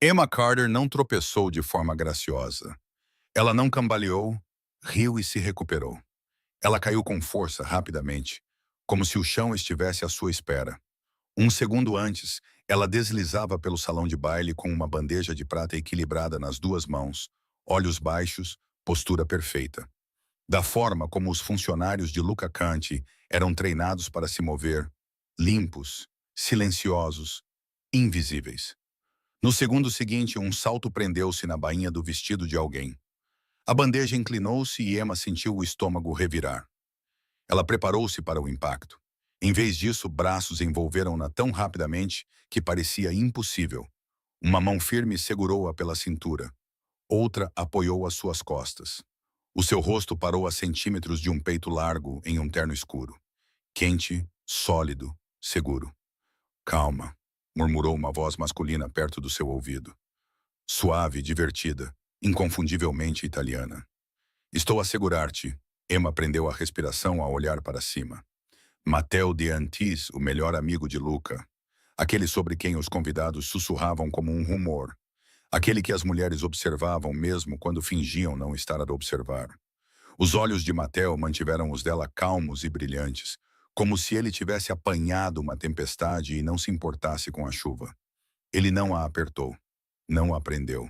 Emma Carter não tropeçou de forma graciosa. Ela não cambaleou, riu e se recuperou. Ela caiu com força, rapidamente, como se o chão estivesse à sua espera. Um segundo antes, ela deslizava pelo salão de baile com uma bandeja de prata equilibrada nas duas mãos, olhos baixos, postura perfeita. Da forma como os funcionários de Luca Canti eram treinados para se mover, limpos, silenciosos, invisíveis. No segundo seguinte, um salto prendeu-se na bainha do vestido de alguém. A bandeja inclinou-se e Emma sentiu o estômago revirar. Ela preparou-se para o impacto. Em vez disso, braços envolveram-na tão rapidamente que parecia impossível. Uma mão firme segurou-a pela cintura. Outra apoiou as suas costas. O seu rosto parou a centímetros de um peito largo em um terno escuro. Quente, sólido, seguro. Calma, murmurou uma voz masculina perto do seu ouvido. Suave, divertida, inconfundivelmente italiana. Estou a segurar-te. Emma prendeu a respiração ao olhar para cima. Matteo de Antis, o melhor amigo de Luca. Aquele sobre quem os convidados sussurravam como um rumor. Aquele que as mulheres observavam mesmo quando fingiam não estar a observar. Os olhos de Matteo mantiveram os dela calmos e brilhantes, como se ele tivesse apanhado uma tempestade e não se importasse com a chuva. Ele não a apertou, não a prendeu.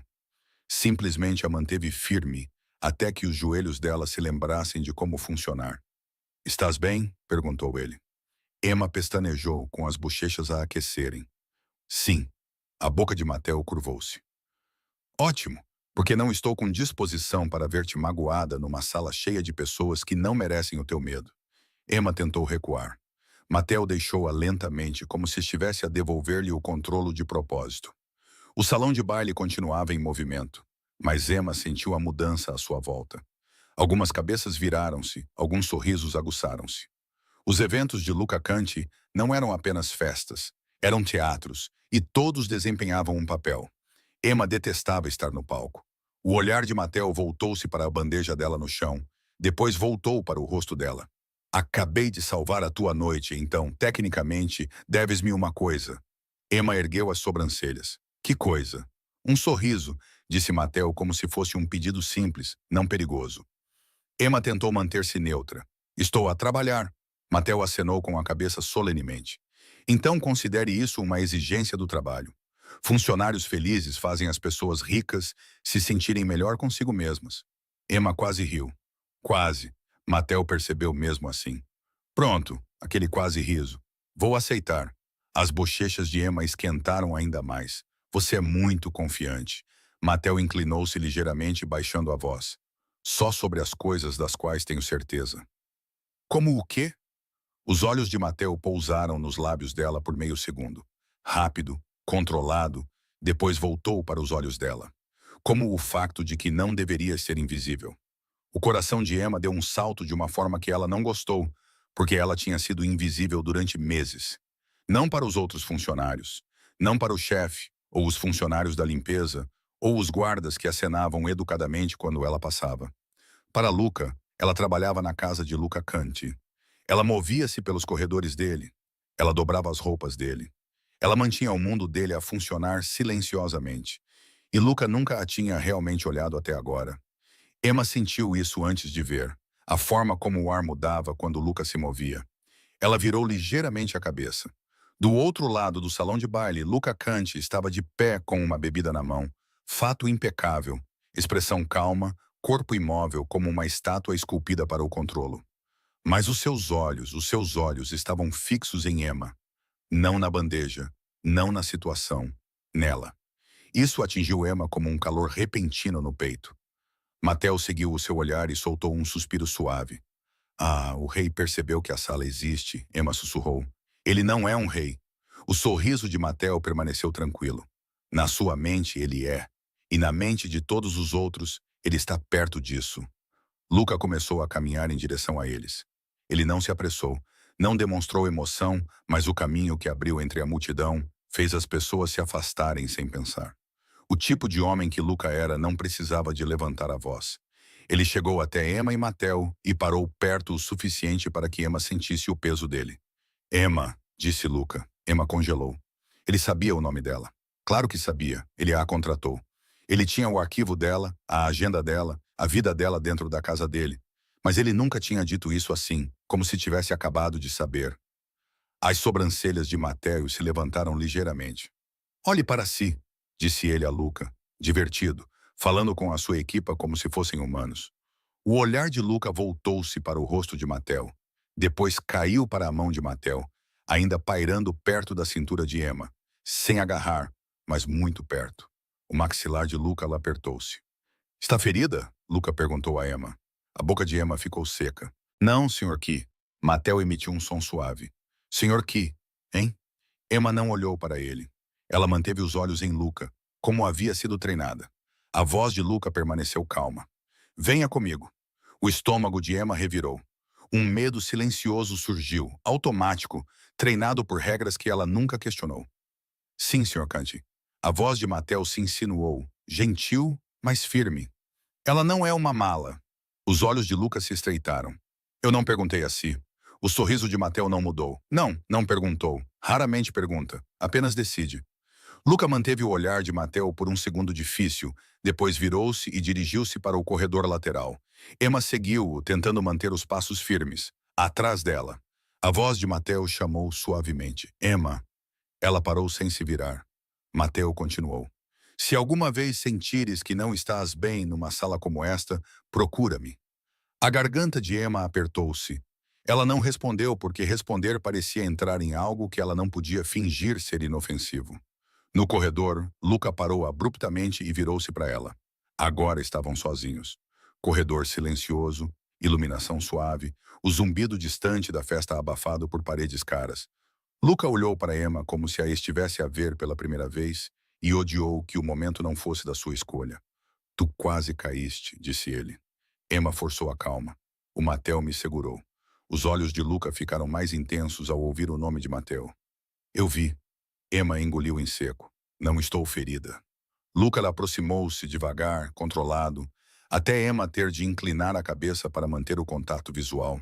Simplesmente a manteve firme, até que os joelhos dela se lembrassem de como funcionar. "Estás bem?" perguntou ele. Emma pestanejou, com as bochechas a aquecerem. "Sim." A boca de Matteo curvou-se. "Ótimo, porque não estou com disposição para ver-te magoada numa sala cheia de pessoas que não merecem o teu medo." Emma tentou recuar. Matteo deixou-a lentamente, como se estivesse a devolver-lhe o controlo de propósito. O salão de baile continuava em movimento, mas Emma sentiu a mudança à sua volta. Algumas cabeças viraram-se, alguns sorrisos aguçaram-se. Os eventos de Luca Canti não eram apenas festas, eram teatros, e todos desempenhavam um papel. Emma detestava estar no palco. O olhar de Matteo voltou-se para a bandeja dela no chão, depois voltou para o rosto dela. "Acabei de salvar a tua noite, então, tecnicamente, deves-me uma coisa." Emma ergueu as sobrancelhas. "Que coisa?" "Um sorriso", disse Matteo como se fosse um pedido simples, não perigoso. Emma tentou manter-se neutra. "Estou a trabalhar." Matteo acenou com a cabeça solenemente. "Então considere isso uma exigência do trabalho. Funcionários felizes fazem as pessoas ricas se sentirem melhor consigo mesmas." Emma quase riu. Quase. Matteo percebeu mesmo assim. "Pronto," aquele quase riso. "Vou aceitar." As bochechas de Emma esquentaram ainda mais. "Você é muito confiante." Matteo inclinou-se ligeiramente, baixando a voz. "Só sobre as coisas das quais tenho certeza." "Como o quê?" Os olhos de Matteo pousaram nos lábios dela por meio segundo. Rápido, controlado, depois voltou para os olhos dela. Como o facto de que não deveria ser invisível. O coração de Emma deu um salto de uma forma que ela não gostou, porque ela tinha sido invisível durante meses. Não para os outros funcionários, não para o chefe, ou os funcionários da limpeza, ou os guardas que acenavam educadamente quando ela passava. Para Luca, ela trabalhava na casa de Luca Canti. Ela movia-se pelos corredores dele. Ela dobrava as roupas dele. Ela mantinha o mundo dele a funcionar silenciosamente. E Luca nunca a tinha realmente olhado até agora. Emma sentiu isso antes de ver, a forma como o ar mudava quando Luca se movia. Ela virou ligeiramente a cabeça. Do outro lado do salão de baile, Luca Canti estava de pé com uma bebida na mão, fato impecável, expressão calma, corpo imóvel como uma estátua esculpida para o controlo. Mas os seus olhos estavam fixos em Emma. Não na bandeja, não na situação, nela. Isso atingiu Emma como um calor repentino no peito. Matteo seguiu o seu olhar e soltou um suspiro suave. "Ah, o rei percebeu que a sala existe", Emma sussurrou. "Ele não é um rei." O sorriso de Matteo permaneceu tranquilo. "Na sua mente ele é, e na mente de todos os outros, ele está perto disso." Luca começou a caminhar em direção a eles. Ele não se apressou, não demonstrou emoção, mas o caminho que abriu entre a multidão fez as pessoas se afastarem sem pensar. O tipo de homem que Luca era não precisava de levantar a voz. Ele chegou até Emma e Matteo e parou perto o suficiente para que Emma sentisse o peso dele. "Emma", disse Luca. Emma congelou. Ele sabia o nome dela. Claro que sabia, ele a contratou. Ele tinha o arquivo dela, a agenda dela, a vida dela dentro da casa dele. Mas ele nunca tinha dito isso assim, como se tivesse acabado de saber. As sobrancelhas de Mateo se levantaram ligeiramente. Olhe para si, disse ele a Luca, divertido, falando com a sua equipa como se fossem humanos. O olhar de Luca voltou-se para o rosto de Mateo. Depois caiu para a mão de Mateo, ainda pairando perto da cintura de Emma, sem agarrar, mas muito perto. O maxilar de Luca la apertou-se. Está ferida? Luca perguntou a Emma. A boca de Emma ficou seca. Não, Sr. Key. Mateo emitiu um som suave. Sr. Key, hein? Emma não olhou para ele. Ela manteve os olhos em Luca, como havia sido treinada. A voz de Luca permaneceu calma. Venha comigo. O estômago de Emma revirou. Um medo silencioso surgiu, automático, treinado por regras que ela nunca questionou. Sim, Sr. Canty. A voz de Mateo se insinuou, gentil, mas firme. Ela não é uma mala. Os olhos de Lucas se estreitaram. Eu não perguntei a si. O sorriso de Mateo não mudou. Não, não perguntou. Raramente pergunta. Apenas decide. Luca manteve o olhar de Mateo por um segundo difícil, depois virou-se e dirigiu-se para o corredor lateral. Emma seguiu-o, tentando manter os passos firmes. Atrás dela. A voz de Mateo chamou suavemente. Emma. Ela parou sem se virar. Mateo continuou. Se alguma vez sentires que não estás bem numa sala como esta, procura-me. A garganta de Emma apertou-se. Ela não respondeu porque responder parecia entrar em algo que ela não podia fingir ser inofensivo. No corredor, Luca parou abruptamente e virou-se para ela. Agora estavam sozinhos. Corredor silencioso, iluminação suave, o zumbido distante da festa abafado por paredes caras. Luca olhou para Emma como se a estivesse a ver pela primeira vez e odiou que o momento não fosse da sua escolha. Tu quase caíste, disse ele. Emma forçou a calma. O Mateo me segurou. Os olhos de Luca ficaram mais intensos ao ouvir o nome de Mateo. Eu vi. Emma engoliu em seco. Não estou ferida. Luca aproximou-se devagar, controlado, até Emma ter de inclinar a cabeça para manter o contato visual.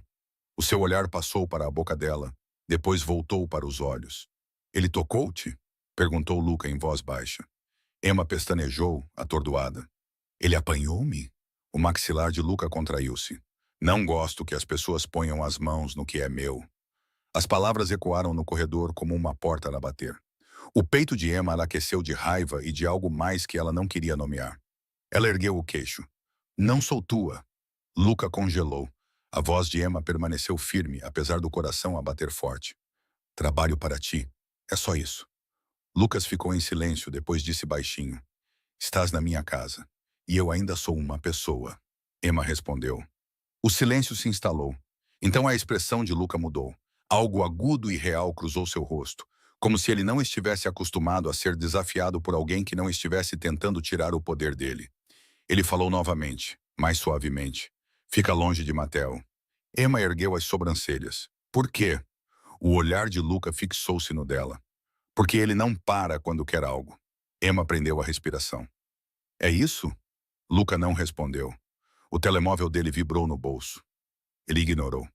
O seu olhar passou para a boca dela, depois voltou para os olhos. Ele tocou-te? Perguntou Luca em voz baixa. Emma pestanejou, atordoada. Ele apanhou-me? O maxilar de Luca contraiu-se. Não gosto que as pessoas ponham as mãos no que é meu. As palavras ecoaram no corredor como uma porta a bater. O peito de Emma aqueceu de raiva e de algo mais que ela não queria nomear. Ela ergueu o queixo. Não sou tua. Luca congelou. A voz de Emma permaneceu firme, apesar do coração a bater forte. Trabalho para ti. É só isso. Lucas ficou em silêncio, depois disse baixinho. Estás na minha casa. E eu ainda sou uma pessoa. Emma respondeu. O silêncio se instalou. Então a expressão de Luca mudou. Algo agudo e real cruzou seu rosto, como se ele não estivesse acostumado a ser desafiado por alguém que não estivesse tentando tirar o poder dele. Ele falou novamente, mais suavemente. Fica longe de Mateo. Emma ergueu as sobrancelhas. Por quê? O olhar de Luca fixou-se no dela. Porque ele não para quando quer algo. Emma prendeu a respiração. É isso? Luca não respondeu. O telemóvel dele vibrou no bolso. Ele ignorou.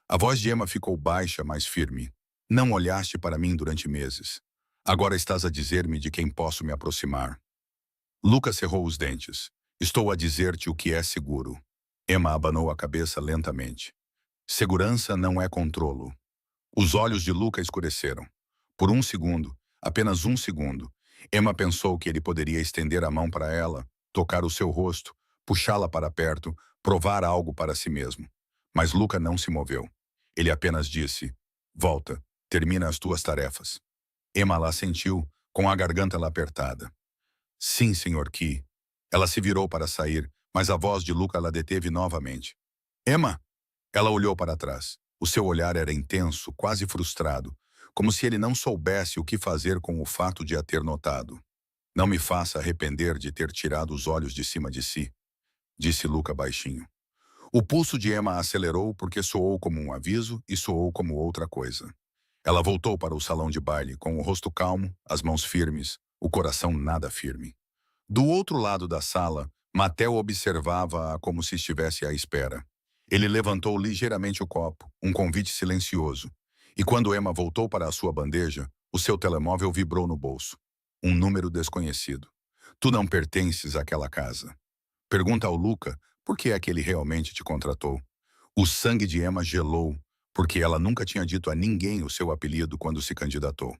A voz de Emma ficou baixa, mas firme. Não olhaste para mim durante meses. Agora estás a dizer-me de quem posso me aproximar. Luca cerrou os dentes. Estou a dizer-te o que é seguro. Emma abanou a cabeça lentamente. Segurança não é controlo. Os olhos de Luca escureceram. Por um segundo, apenas um segundo, Emma pensou que ele poderia estender a mão para ela, tocar o seu rosto, puxá-la para perto, provar algo para si mesmo. Mas Luca não se moveu. Ele apenas disse, volta, termina as tuas tarefas. Emma lá sentiu, com a garganta lá apertada. Sim, Sr. Key. Ela se virou para sair, mas a voz de Luca la deteve novamente. Emma! Ela olhou para trás. O seu olhar era intenso, quase frustrado, como se ele não soubesse o que fazer com o fato de a ter notado. Não me faça arrepender de ter tirado os olhos de cima de si, disse Luca baixinho. O pulso de Emma acelerou porque soou como um aviso e soou como outra coisa. Ela voltou para o salão de baile com o rosto calmo, as mãos firmes, o coração nada firme. Do outro lado da sala, Mateo observava-a como se estivesse à espera. Ele levantou ligeiramente o copo, um convite silencioso. E quando Emma voltou para a sua bandeja, o seu telemóvel vibrou no bolso. Um número desconhecido. Tu não pertences àquela casa. Pergunta ao Luca por que é que ele realmente te contratou. O sangue de Emma gelou, porque ela nunca tinha dito a ninguém o seu apelido quando se candidatou.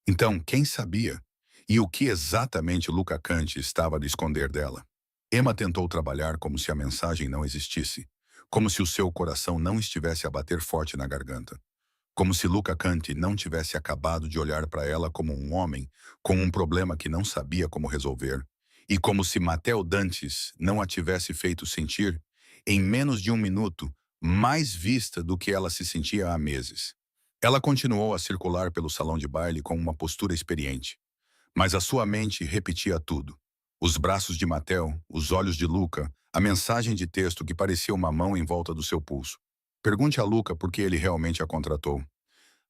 Então, quem sabia? E o que exatamente Luca Canti estava a esconder dela? Emma tentou trabalhar como se a mensagem não existisse, como se o seu coração não estivesse a bater forte na garganta, como se Luca Canti não tivesse acabado de olhar para ela como um homem com um problema que não sabia como resolver, e como se Matteo Dantes não a tivesse feito sentir, em menos de um minuto, mais vista do que ela se sentia há meses. Ela continuou a circular pelo salão de baile com uma postura experiente, mas a sua mente repetia tudo. Os braços de Matteo, os olhos de Luca, a mensagem de texto que parecia uma mão em volta do seu pulso. Pergunte a Luca por que ele realmente a contratou.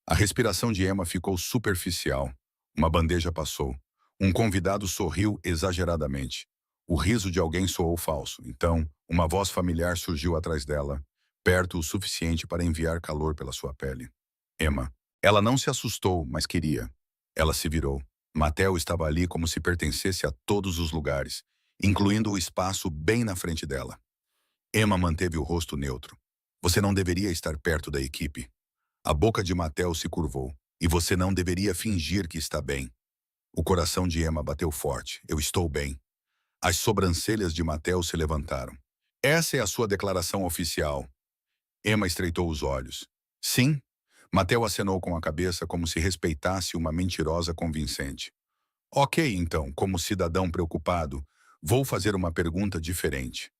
A respiração de Emma ficou superficial. Uma bandeja passou. Um convidado sorriu exageradamente. O riso de alguém soou falso. Então, uma voz familiar surgiu atrás dela, perto o suficiente para enviar calor pela sua pele. Emma. Ela não se assustou, mas queria. Ela se virou. Matteo estava ali como se pertencesse a todos os lugares, incluindo o espaço bem na frente dela. Emma manteve o rosto neutro. Você não deveria estar perto da equipe. A boca de Matteo se curvou. E você não deveria fingir que está bem. O coração de Emma bateu forte. Eu estou bem. As sobrancelhas de Matteo se levantaram. Essa é a sua declaração oficial. Emma estreitou os olhos. Sim? Matteo acenou com a cabeça como se respeitasse uma mentirosa convincente. Ok, então, como cidadão preocupado, vou fazer uma pergunta diferente.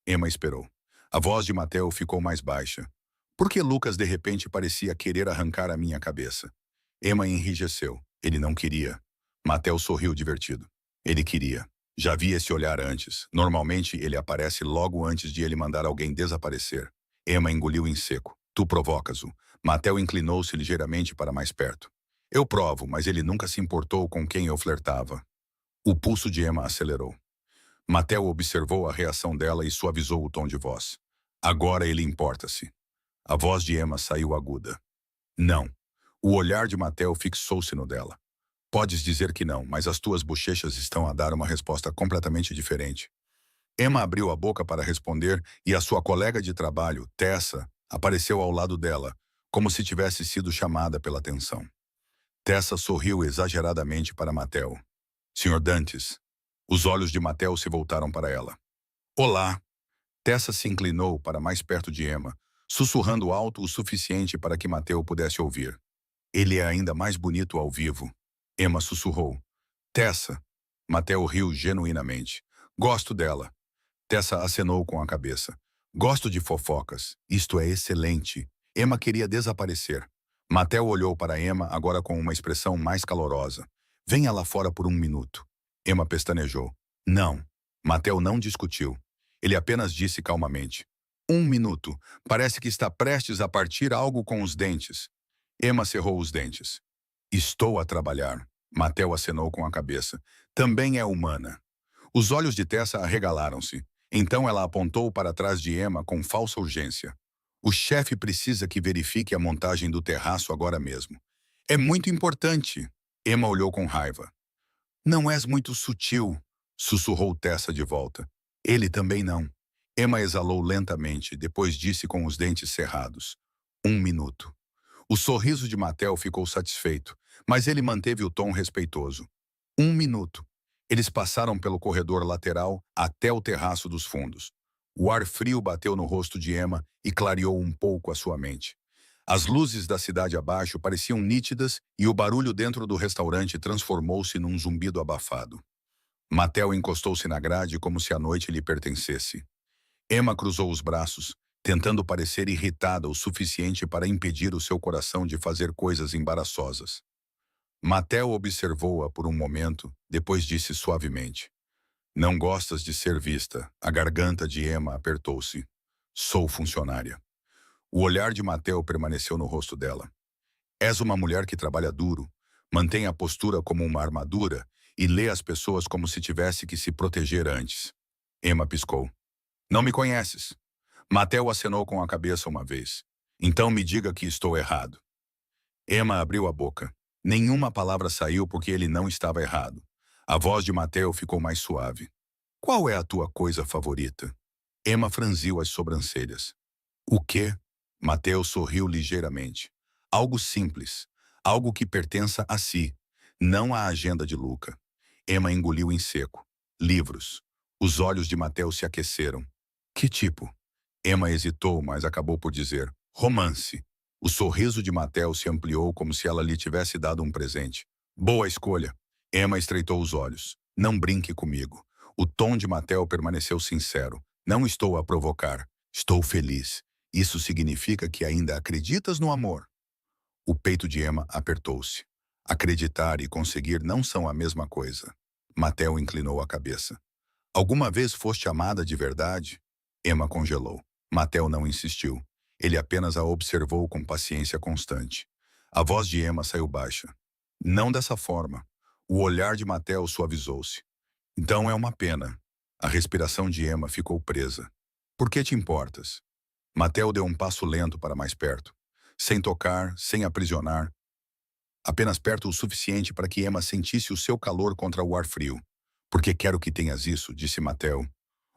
Emma esperou. A voz de Matteo ficou mais baixa. Por que Lucas de repente parecia querer arrancar a minha cabeça? Emma enrijeceu. Ele não queria. Matteo sorriu divertido. Ele queria. Já vi esse olhar antes. Normalmente ele aparece logo antes de ele mandar alguém desaparecer. Emma engoliu em seco. Tu provocas-o. Matteo inclinou-se ligeiramente para mais perto. Eu provo, mas ele nunca se importou com quem eu flertava. O pulso de Emma acelerou. Matteo observou a reação dela e suavizou o tom de voz. Agora ele importa-se. A voz de Emma saiu aguda. Não. O olhar de Matteo fixou-se no dela. Podes dizer que não, mas as tuas bochechas estão a dar uma resposta completamente diferente. Emma abriu a boca para responder e a sua colega de trabalho, Tessa, apareceu ao lado dela, como se tivesse sido chamada pela atenção. Tessa sorriu exageradamente para Matteo. Senhor Dantes. Os olhos de Matteo se voltaram para ela. Olá. Tessa se inclinou para mais perto de Emma, sussurrando alto o suficiente para que Matteo pudesse ouvir. Ele é ainda mais bonito ao vivo. Emma sussurrou. Tessa. Matteo riu genuinamente. Gosto dela. Tessa acenou com a cabeça. Gosto de fofocas. Isto é excelente. Emma queria desaparecer. Matteo olhou para Emma agora com uma expressão mais calorosa. Venha lá fora por um minuto. Emma pestanejou. Não. Matteo não discutiu. Ele apenas disse calmamente. Um minuto. Parece que está prestes a partir algo com os dentes. Emma cerrou os dentes. Estou a trabalhar. Matteo acenou com a cabeça. Também é humana. Os olhos de Tessa arregalaram-se. Então ela apontou para trás de Emma com falsa urgência. O chefe precisa que verifique a montagem do terraço agora mesmo. É muito importante. Emma olhou com raiva. Não és muito sutil, sussurrou Tessa de volta. Ele também não. Emma exalou lentamente, depois disse com os dentes cerrados. Um minuto. O sorriso de Matteo ficou satisfeito, mas ele manteve o tom respeitoso. Um minuto. Eles passaram pelo corredor lateral até o terraço dos fundos. O ar frio bateu no rosto de Emma e clareou um pouco a sua mente. As luzes da cidade abaixo pareciam nítidas e o barulho dentro do restaurante transformou-se num zumbido abafado. Matteo encostou-se na grade como se a noite lhe pertencesse. Emma cruzou os braços, tentando parecer irritada o suficiente para impedir o seu coração de fazer coisas embaraçosas. Matteo observou-a por um momento, depois disse suavemente. Não gostas de ser vista. A garganta de Emma apertou-se. Sou funcionária. O olhar de Matteo permaneceu no rosto dela. És uma mulher que trabalha duro, mantém a postura como uma armadura e lê as pessoas como se tivesse que se proteger antes. Emma piscou. Não me conheces. Matteo acenou com a cabeça uma vez. Então me diga que estou errado. Emma abriu a boca. Nenhuma palavra saiu porque ele não estava errado. A voz de Mateo ficou mais suave. Qual é a tua coisa favorita? Emma franziu as sobrancelhas. O quê? Mateo sorriu ligeiramente. Algo simples. Algo que pertença a si, não à agenda de Luca. Emma engoliu em seco. Livros. Os olhos de Mateo se aqueceram. Que tipo? Emma hesitou, mas acabou por dizer: romance. O sorriso de Mateo se ampliou como se ela lhe tivesse dado um presente. Boa escolha. Emma estreitou os olhos. Não brinque comigo. O tom de Mateo permaneceu sincero. Não estou a provocar. Estou feliz. Isso significa que ainda acreditas no amor. O peito de Emma apertou-se. Acreditar e conseguir não são a mesma coisa. Mateo inclinou a cabeça. Alguma vez foste amada de verdade? Emma congelou. Mateo não insistiu. Ele apenas a observou com paciência constante. A voz de Emma saiu baixa. Não dessa forma. O olhar de Mateo suavizou-se. Então é uma pena. A respiração de Emma ficou presa. Por que te importas? Mateo deu um passo lento para mais perto. Sem tocar, sem aprisionar. Apenas perto o suficiente para que Emma sentisse o seu calor contra o ar frio. Porque quero que tenhas isso, disse Mateo.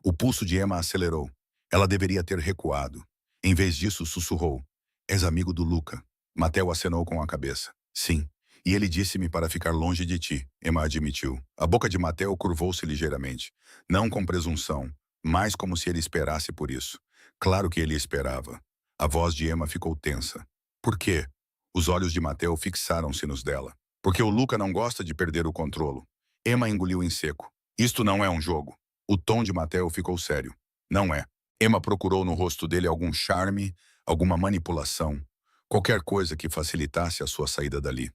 O pulso de Emma acelerou. Ela deveria ter recuado. Em vez disso, sussurrou. És amigo do Luca. Mateo acenou com a cabeça. Sim. E ele disse-me para ficar longe de ti, Emma admitiu. A boca de Mateo curvou-se ligeiramente. Não com presunção, mas como se ele esperasse por isso. Claro que ele esperava. A voz de Emma ficou tensa. Por quê? Os olhos de Mateo fixaram-se nos dela. Porque o Luca não gosta de perder o controlo. Emma engoliu em seco. Isto não é um jogo. O tom de Mateo ficou sério. Não é. Emma procurou no rosto dele algum charme, alguma manipulação, qualquer coisa que facilitasse a sua saída dali.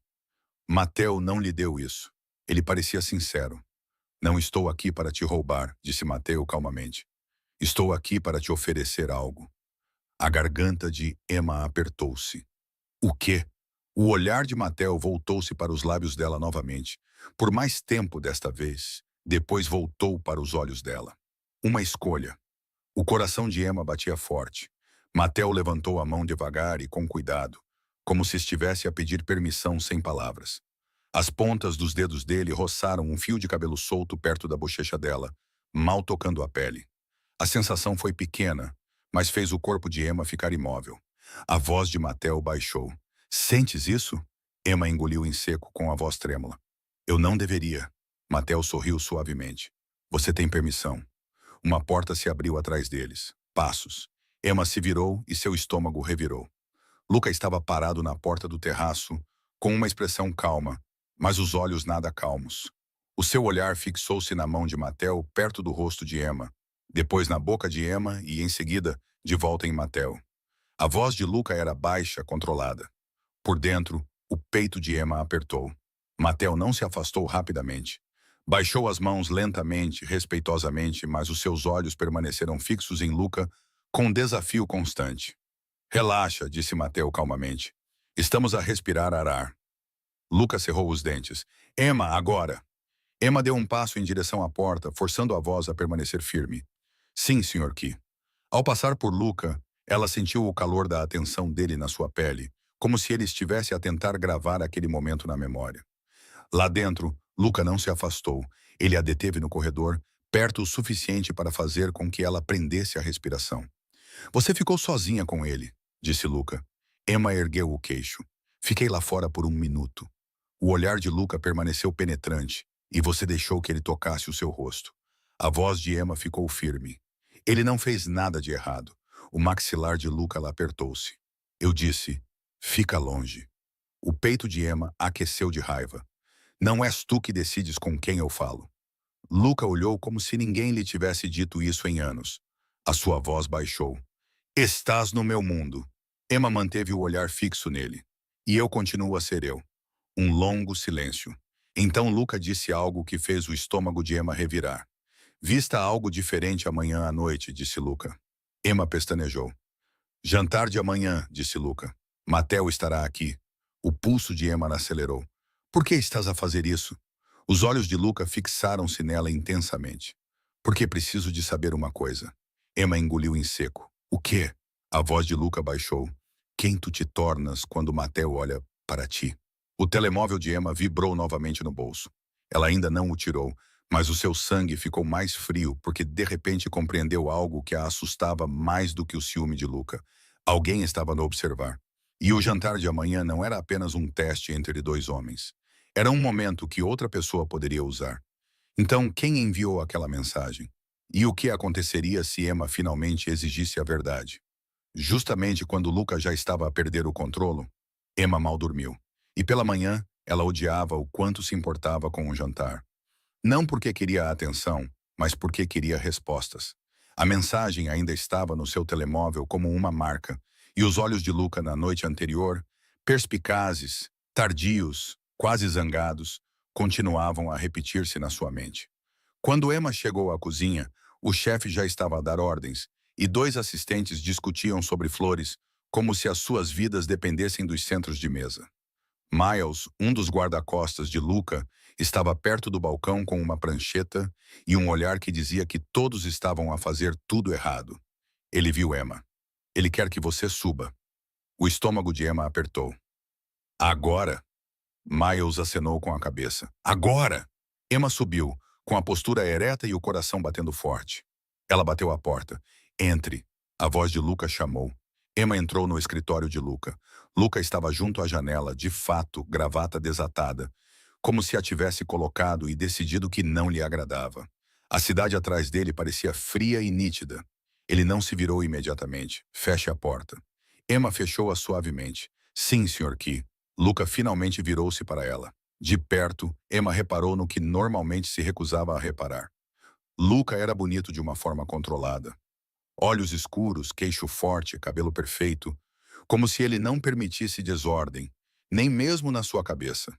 Mateo não lhe deu isso. Ele parecia sincero. Não estou aqui para te roubar, disse Mateo calmamente. Estou aqui para te oferecer algo. A garganta de Emma apertou-se. O quê? O olhar de Mateo voltou-se para os lábios dela novamente. Por mais tempo desta vez. Depois voltou para os olhos dela. Uma escolha. O coração de Emma batia forte. Mateo levantou a mão devagar e com cuidado, como se estivesse a pedir permissão sem palavras. As pontas dos dedos dele roçaram um fio de cabelo solto perto da bochecha dela, mal tocando a pele. A sensação foi pequena, mas fez o corpo de Emma ficar imóvel. A voz de Mateo baixou. Sentes isso? Emma engoliu em seco com a voz trêmula. Eu não deveria. Mateo sorriu suavemente. Você tem permissão. Uma porta se abriu atrás deles. Passos. Emma se virou e seu estômago revirou. Luca estava parado na porta do terraço, com uma expressão calma, mas os olhos nada calmos. O seu olhar fixou-se na mão de Mateo perto do rosto de Emma, depois na boca de Emma e, em seguida, de volta em Mateo. A voz de Luca era baixa, controlada. Por dentro, o peito de Emma apertou. Mateo não se afastou rapidamente. Baixou as mãos lentamente, respeitosamente, mas os seus olhos permaneceram fixos em Luca com um desafio constante. Relaxa, disse Mateo calmamente. Estamos a respirar ar. Luca cerrou os dentes. Emma, agora! Emma deu um passo em direção à porta, forçando a voz a permanecer firme. Sim, Sr. Key. Ao passar por Luca, ela sentiu o calor da atenção dele na sua pele, como se ele estivesse a tentar gravar aquele momento na memória. Lá dentro, Luca não se afastou. Ele a deteve no corredor, perto o suficiente para fazer com que ela prendesse a respiração. Você ficou sozinha com ele, disse Luca. Emma ergueu o queixo. Fiquei lá fora por 1 minuto. O olhar de Luca permaneceu penetrante, e você deixou que ele tocasse o seu rosto. A voz de Emma ficou firme. Ele não fez nada de errado. O maxilar de Luca lá apertou-se. Eu disse, fica longe. O peito de Emma aqueceu de raiva. Não és tu que decides com quem eu falo. Luca olhou como se ninguém lhe tivesse dito isso em anos. A sua voz baixou. Estás no meu mundo. Emma manteve o olhar fixo nele. E eu continuo a ser eu. Um longo silêncio. Então Luca disse algo que fez o estômago de Emma revirar. Vista algo diferente amanhã à noite, disse Luca. Emma pestanejou. Jantar de amanhã, disse Luca. Mateo estará aqui. O pulso de Emma acelerou. Por que estás a fazer isso? Os olhos de Luca fixaram-se nela intensamente. Porque preciso de saber uma coisa. Emma engoliu em seco. O quê? A voz de Luca baixou. Quem tu te tornas quando Mateo olha para ti? O telemóvel de Emma vibrou novamente no bolso. Ela ainda não o tirou, mas o seu sangue ficou mais frio porque de repente compreendeu algo que a assustava mais do que o ciúme de Luca. Alguém estava a observar. E o jantar de amanhã não era apenas um teste entre dois homens. Era um momento que outra pessoa poderia usar. Então, quem enviou aquela mensagem? E o que aconteceria se Emma finalmente exigisse a verdade? Justamente quando Luca já estava a perder o controle, Emma mal dormiu. E pela manhã, ela odiava o quanto se importava com o jantar. Não porque queria a atenção, mas porque queria respostas. A mensagem ainda estava no seu telemóvel como uma marca, e os olhos de Luca na noite anterior, perspicazes, tardios, quase zangados, continuavam a repetir-se na sua mente. Quando Emma chegou à cozinha, o chefe já estava a dar ordens, e dois assistentes discutiam sobre flores, como se as suas vidas dependessem dos centros de mesa. Miles, um dos guarda-costas de Luca, estava perto do balcão com uma prancheta e um olhar que dizia que todos estavam a fazer tudo errado. Ele viu Emma. Ele quer que você suba. O estômago de Emma apertou. Agora? Miles acenou com a cabeça. Agora! Emma subiu, com a postura ereta e o coração batendo forte. Ela bateu à porta. Entre. A voz de Luca chamou. Emma entrou no escritório de Luca. Luca estava junto à janela, de fato, gravata desatada, como se a tivesse colocado e decidido que não lhe agradava. A cidade atrás dele parecia fria e nítida. Ele não se virou imediatamente. Feche a porta. Emma fechou-a suavemente. Sim, Sr. Key. Luca finalmente virou-se para ela. De perto, Emma reparou no que normalmente se recusava a reparar. Luca era bonito de uma forma controlada. Olhos escuros, queixo forte, cabelo perfeito, como se ele não permitisse desordem, nem mesmo na sua cabeça.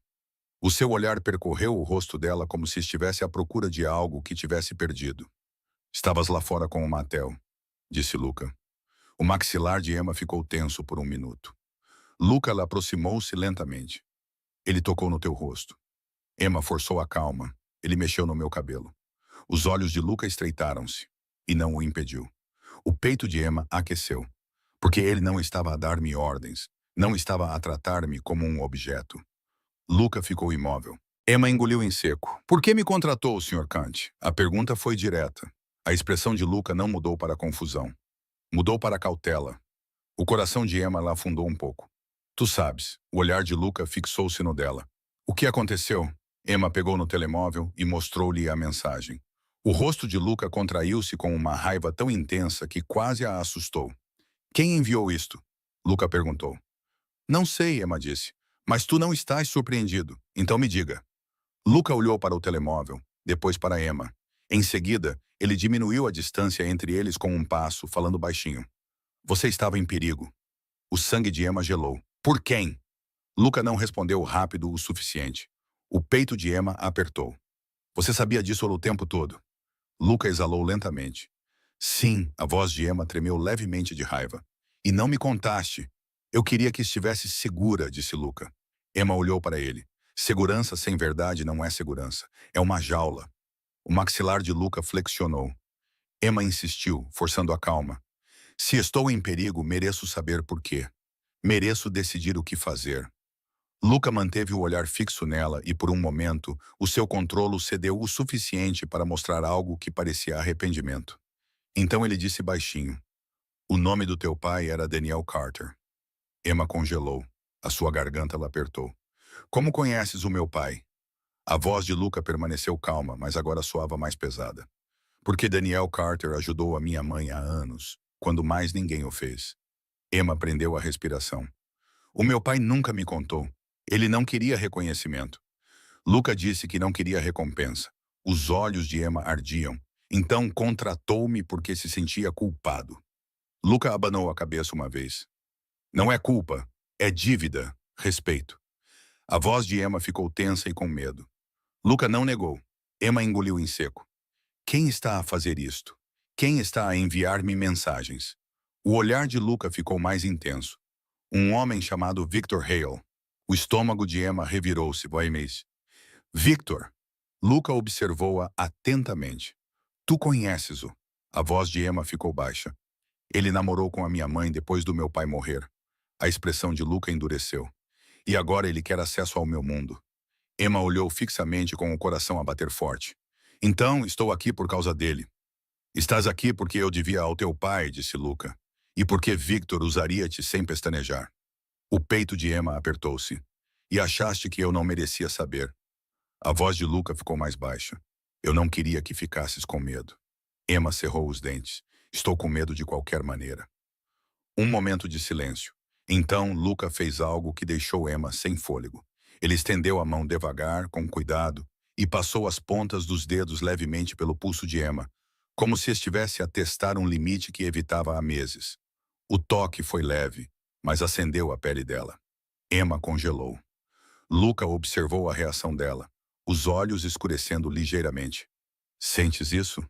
O seu olhar percorreu o rosto dela como se estivesse à procura de algo que tivesse perdido. Estavas lá fora com o Mattel, disse Luca. O maxilar de Emma ficou tenso por um minuto. Luca aproximou-se lentamente. Ele tocou no teu rosto. Emma forçou a calma. Ele mexeu no meu cabelo. Os olhos de Luca estreitaram-se, e não o impediu. O peito de Emma aqueceu, porque ele não estava a dar-me ordens, não estava a tratar-me como um objeto. Luca ficou imóvel. Emma engoliu em seco. Por que me contratou, Sr. Kant? A pergunta foi direta. A expressão de Luca não mudou para a confusão. Mudou para a cautela. O coração de Emma lá afundou um pouco. Tu sabes, o olhar de Luca fixou-se no dela. O que aconteceu? Emma pegou no telemóvel e mostrou-lhe a mensagem. O rosto de Luca contraiu-se com uma raiva tão intensa que quase a assustou. Quem enviou isto? Luca perguntou. Não sei, Emma disse. Mas tu não estás surpreendido, então me diga. Luca olhou para o telemóvel, depois para Emma. Em seguida, ele diminuiu a distância entre eles com um passo, falando baixinho. Você estava em perigo. O sangue de Emma gelou. Por quem? Luca não respondeu rápido o suficiente. O peito de Emma apertou. Você sabia disso o tempo todo? Luca exalou lentamente. Sim, a voz de Emma tremeu levemente de raiva. E não me contaste. Eu queria que estivesse segura, disse Luca. Emma olhou para ele. Segurança sem verdade não é segurança. É uma jaula. O maxilar de Luca flexionou. Emma insistiu, forçando a calma. Se estou em perigo, mereço saber por quê. Mereço decidir o que fazer. Luca manteve o olhar fixo nela e, por um momento, o seu controlo cedeu o suficiente para mostrar algo que parecia arrependimento. Então ele disse baixinho. O nome do teu pai era Daniel Carter. Emma congelou. A sua garganta la apertou. Como conheces o meu pai? A voz de Luca permaneceu calma, mas agora soava mais pesada. Porque Daniel Carter ajudou a minha mãe há anos, quando mais ninguém o fez. Emma prendeu a respiração. O meu pai nunca me contou. Ele não queria reconhecimento. Luca disse que não queria recompensa. Os olhos de Emma ardiam. Então contratou-me porque se sentia culpado. Luca abanou a cabeça uma vez. Não é culpa, é dívida, respeito. A voz de Emma ficou tensa e com medo. Luca não negou. Emma engoliu em seco. Quem está a fazer isto? Quem está a enviar-me mensagens? O olhar de Luca ficou mais intenso. Um homem chamado Victor Hale. O estômago de Emma revirou-se, voimês. Victor! Luca observou-a atentamente. Tu conheces-o. A voz de Emma ficou baixa. Ele namorou com a minha mãe depois do meu pai morrer. A expressão de Luca endureceu. E agora ele quer acesso ao meu mundo. Emma olhou fixamente com o coração a bater forte. Então, estou aqui por causa dele. Estás aqui porque eu devia ao teu pai, disse Luca. E porque Victor usaria-te sem pestanejar. O peito de Emma apertou-se. E achaste que eu não merecia saber. A voz de Luca ficou mais baixa. Eu não queria que ficasses com medo. Emma cerrou os dentes. Estou com medo de qualquer maneira. Um momento de silêncio. Então, Luca fez algo que deixou Emma sem fôlego. Ele estendeu a mão devagar, com cuidado, e passou as pontas dos dedos levemente pelo pulso de Emma, como se estivesse a testar um limite que evitava há meses. O toque foi leve, mas acendeu a pele dela. Emma congelou. Luca observou a reação dela, os olhos escurecendo ligeiramente. Sentes isso?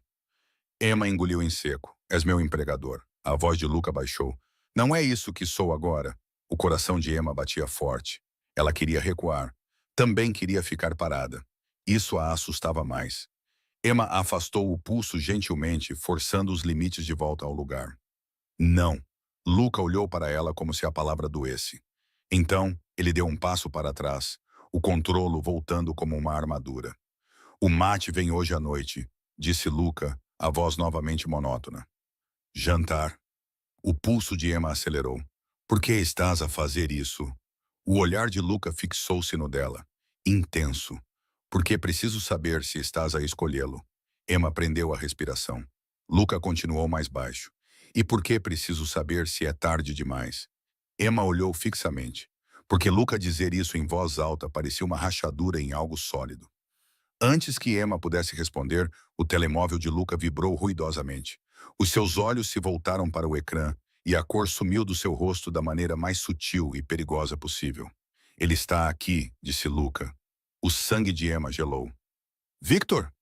Emma engoliu em seco. És meu empregador. A voz de Luca baixou. Não é isso que sou agora. O coração de Emma batia forte. Ela queria recuar. Também queria ficar parada. Isso a assustava mais. Emma afastou o pulso gentilmente, forçando os limites de volta ao lugar. Não. Luca olhou para ela como se a palavra doesse. Então, ele deu um passo para trás, o controlo voltando como uma armadura. O mate vem hoje à noite, disse Luca, a voz novamente monótona. Jantar. O pulso de Emma acelerou. Por que estás a fazer isso? O olhar de Luca fixou-se no dela. Intenso. Porque preciso saber se estás a escolhê-lo. Emma prendeu a respiração. Luca continuou mais baixo. E por que preciso saber se é tarde demais? Emma olhou fixamente. Porque Luca dizer isso em voz alta parecia uma rachadura em algo sólido. Antes que Emma pudesse responder, o telemóvel de Luca vibrou ruidosamente. Os seus olhos se voltaram para o ecrã e a cor sumiu do seu rosto da maneira mais sutil e perigosa possível. Ele está aqui, disse Luca. O sangue de Emma gelou. Victor!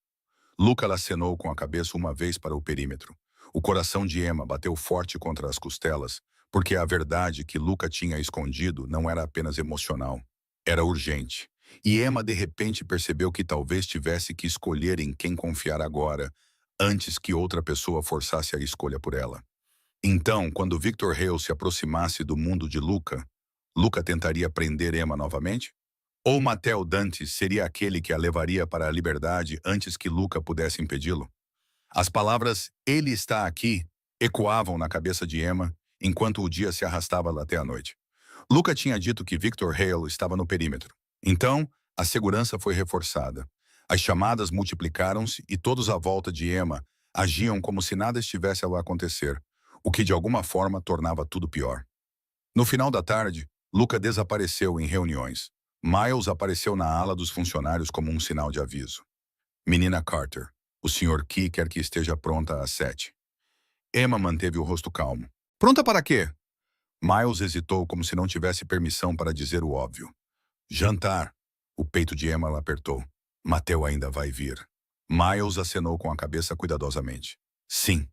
Luca acenou com a cabeça uma vez para o perímetro. O coração de Emma bateu forte contra as costelas, porque a verdade que Luca tinha escondido não era apenas emocional. Era urgente. E Emma de repente percebeu que talvez tivesse que escolher em quem confiar agora, antes que outra pessoa forçasse a escolha por ela. Então, quando Victor Hale se aproximasse do mundo de Luca, Luca tentaria prender Emma novamente? Ou Matteo Dante seria aquele que a levaria para a liberdade antes que Luca pudesse impedi-lo? As palavras "ele está aqui" ecoavam na cabeça de Emma enquanto o dia se arrastava até a noite. Luca tinha dito que Victor Hale estava no perímetro. Então, a segurança foi reforçada. As chamadas multiplicaram-se e todos à volta de Emma agiam como se nada estivesse a acontecer, o que de alguma forma tornava tudo pior. No final da tarde, Luca desapareceu em reuniões. Miles apareceu na ala dos funcionários como um sinal de aviso. Menina Carter, o Sr. Key quer que esteja pronta às 7. Emma manteve o rosto calmo. Pronta para quê? Miles hesitou como se não tivesse permissão para dizer o óbvio. Jantar. O peito de Emma apertou. Matteo ainda vai vir. Miles acenou com a cabeça cuidadosamente. Sim.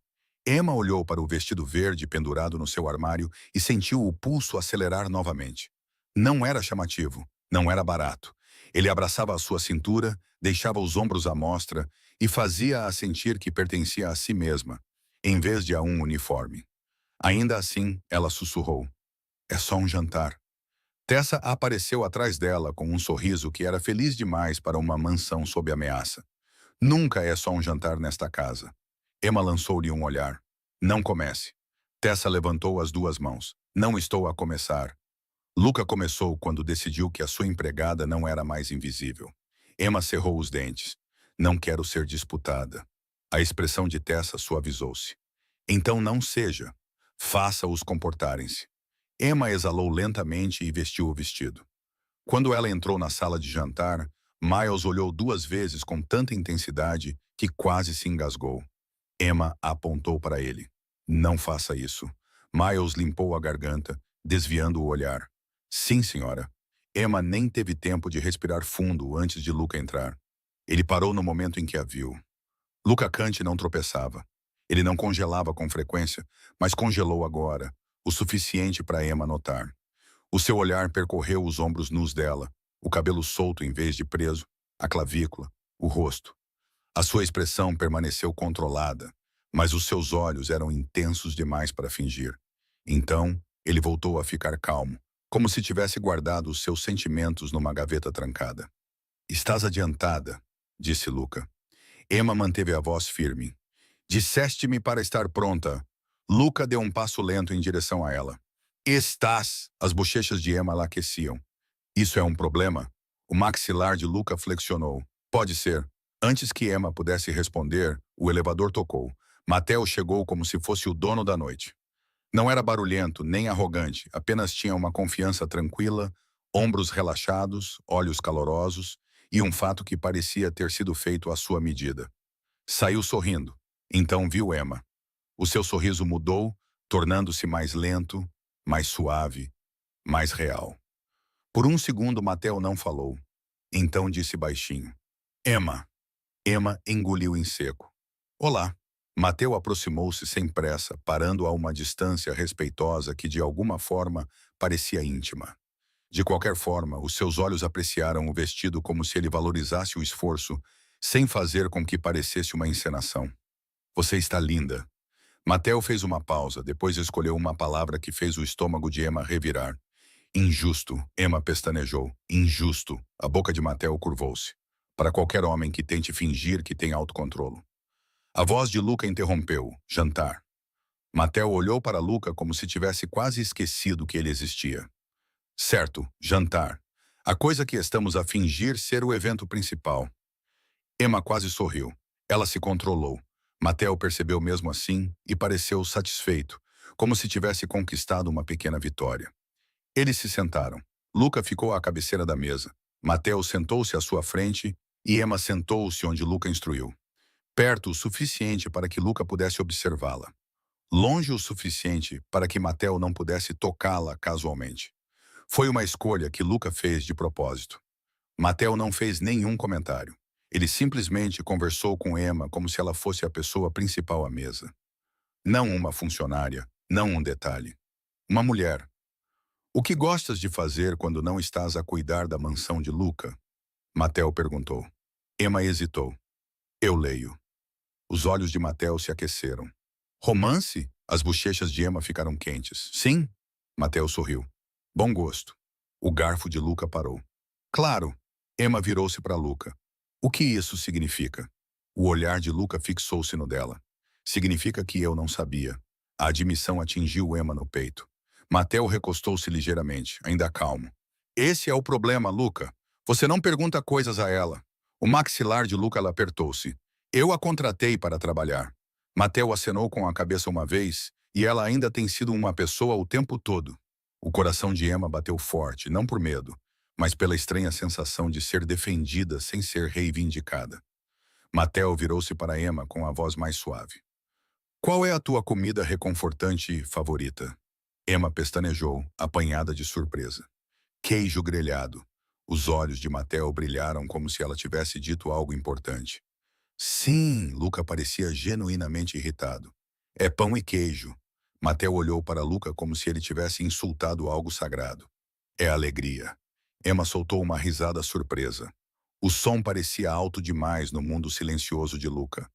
Emma olhou para o vestido verde pendurado no seu armário e sentiu o pulso acelerar novamente. Não era chamativo, não era barato. Ele abraçava a sua cintura, deixava os ombros à mostra e fazia-a sentir que pertencia a si mesma, em vez de a um uniforme. Ainda assim, ela sussurrou. É só um jantar. Tessa apareceu atrás dela com um sorriso que era feliz demais para uma mansão sob ameaça. Nunca é só um jantar nesta casa. Emma lançou-lhe um olhar. Não comece. Tessa levantou as duas mãos. Não estou a começar. Luca começou quando decidiu que a sua empregada não era mais invisível. Emma cerrou os dentes. Não quero ser disputada. A expressão de Tessa suavizou-se. Então não seja. Faça-os comportarem-se. Emma exalou lentamente e vestiu o vestido. Quando ela entrou na sala de jantar, Miles olhou duas vezes com tanta intensidade que quase se engasgou. Emma apontou para ele. Não faça isso. Miles limpou a garganta, desviando o olhar. Sim, senhora. Emma nem teve tempo de respirar fundo antes de Luca entrar. Ele parou no momento em que a viu. Luca Cante não tropeçava. Ele não congelava com frequência, mas congelou agora, o suficiente para Emma notar. O seu olhar percorreu os ombros nus dela, o cabelo solto em vez de preso, a clavícula, o rosto. A sua expressão permaneceu controlada, mas os seus olhos eram intensos demais para fingir. Então, ele voltou a ficar calmo, como se tivesse guardado os seus sentimentos numa gaveta trancada. Estás adiantada, disse Luca. Emma manteve a voz firme. Disseste-me para estar pronta. Luca deu um passo lento em direção a ela. Estás! As bochechas de Emma lá aqueciam. Isso é um problema? O maxilar de Luca flexionou. Pode ser. Antes que Emma pudesse responder, o elevador tocou. Matteo chegou como se fosse o dono da noite. Não era barulhento, nem arrogante, apenas tinha uma confiança tranquila, ombros relaxados, olhos calorosos e um fato que parecia ter sido feito à sua medida. Saiu sorrindo. Então viu Emma. O seu sorriso mudou, tornando-se mais lento, mais suave, mais real. Por um segundo, Matteo não falou. Então disse baixinho. Emma. Emma engoliu em seco. Olá. Matteo aproximou-se sem pressa, parando a uma distância respeitosa que de alguma forma parecia íntima. De qualquer forma, os seus olhos apreciaram o vestido como se ele valorizasse o esforço, sem fazer com que parecesse uma encenação. Você está linda. Matteo fez uma pausa, depois escolheu uma palavra que fez o estômago de Emma revirar. Injusto, Emma pestanejou. Injusto. A boca de Matteo curvou-se. Para qualquer homem que tente fingir que tem autocontrolo. A voz de Luca interrompeu. Jantar. Matteo olhou para Luca como se tivesse quase esquecido que ele existia. Certo, jantar. A coisa que estamos a fingir ser o evento principal. Emma quase sorriu. Ela se controlou. Matteo percebeu mesmo assim e pareceu satisfeito, como se tivesse conquistado uma pequena vitória. Eles se sentaram. Luca ficou à cabeceira da mesa. Matteo sentou-se à sua frente e Emma sentou-se onde Luca instruiu. Perto o suficiente para que Luca pudesse observá-la. Longe o suficiente para que Matteo não pudesse tocá-la casualmente. Foi uma escolha que Luca fez de propósito. Matteo não fez nenhum comentário. Ele simplesmente conversou com Emma como se ela fosse a pessoa principal à mesa. Não uma funcionária, não um detalhe. Uma mulher. O que gostas de fazer quando não estás a cuidar da mansão de Luca? Matteo perguntou. Emma hesitou. Eu leio. Os olhos de Matteo se aqueceram. Romance? As bochechas de Emma ficaram quentes. Sim? Matteo sorriu. Bom gosto. O garfo de Luca parou. Claro. Emma virou-se para Luca. O que isso significa? O olhar de Luca fixou-se no dela. Significa que eu não sabia. A admissão atingiu Emma no peito. Matteo recostou-se ligeiramente, ainda calmo. Esse é o problema, Luca. Você não pergunta coisas a ela. O maxilar de Luca apertou-se. Eu a contratei para trabalhar. Matteo acenou com a cabeça uma vez e ela ainda tem sido uma pessoa o tempo todo. O coração de Emma bateu forte, não por medo, mas pela estranha sensação de ser defendida sem ser reivindicada. Matteo virou-se para Emma com a voz mais suave. Qual é a tua comida reconfortante favorita? Emma pestanejou, apanhada de surpresa. Queijo grelhado. Os olhos de Matteo brilharam como se ela tivesse dito algo importante. Sim, Luca parecia genuinamente irritado. É pão e queijo. Matteo olhou para Luca como se ele tivesse insultado algo sagrado. É alegria. Emma soltou uma risada surpresa. O som parecia alto demais no mundo silencioso de Luca.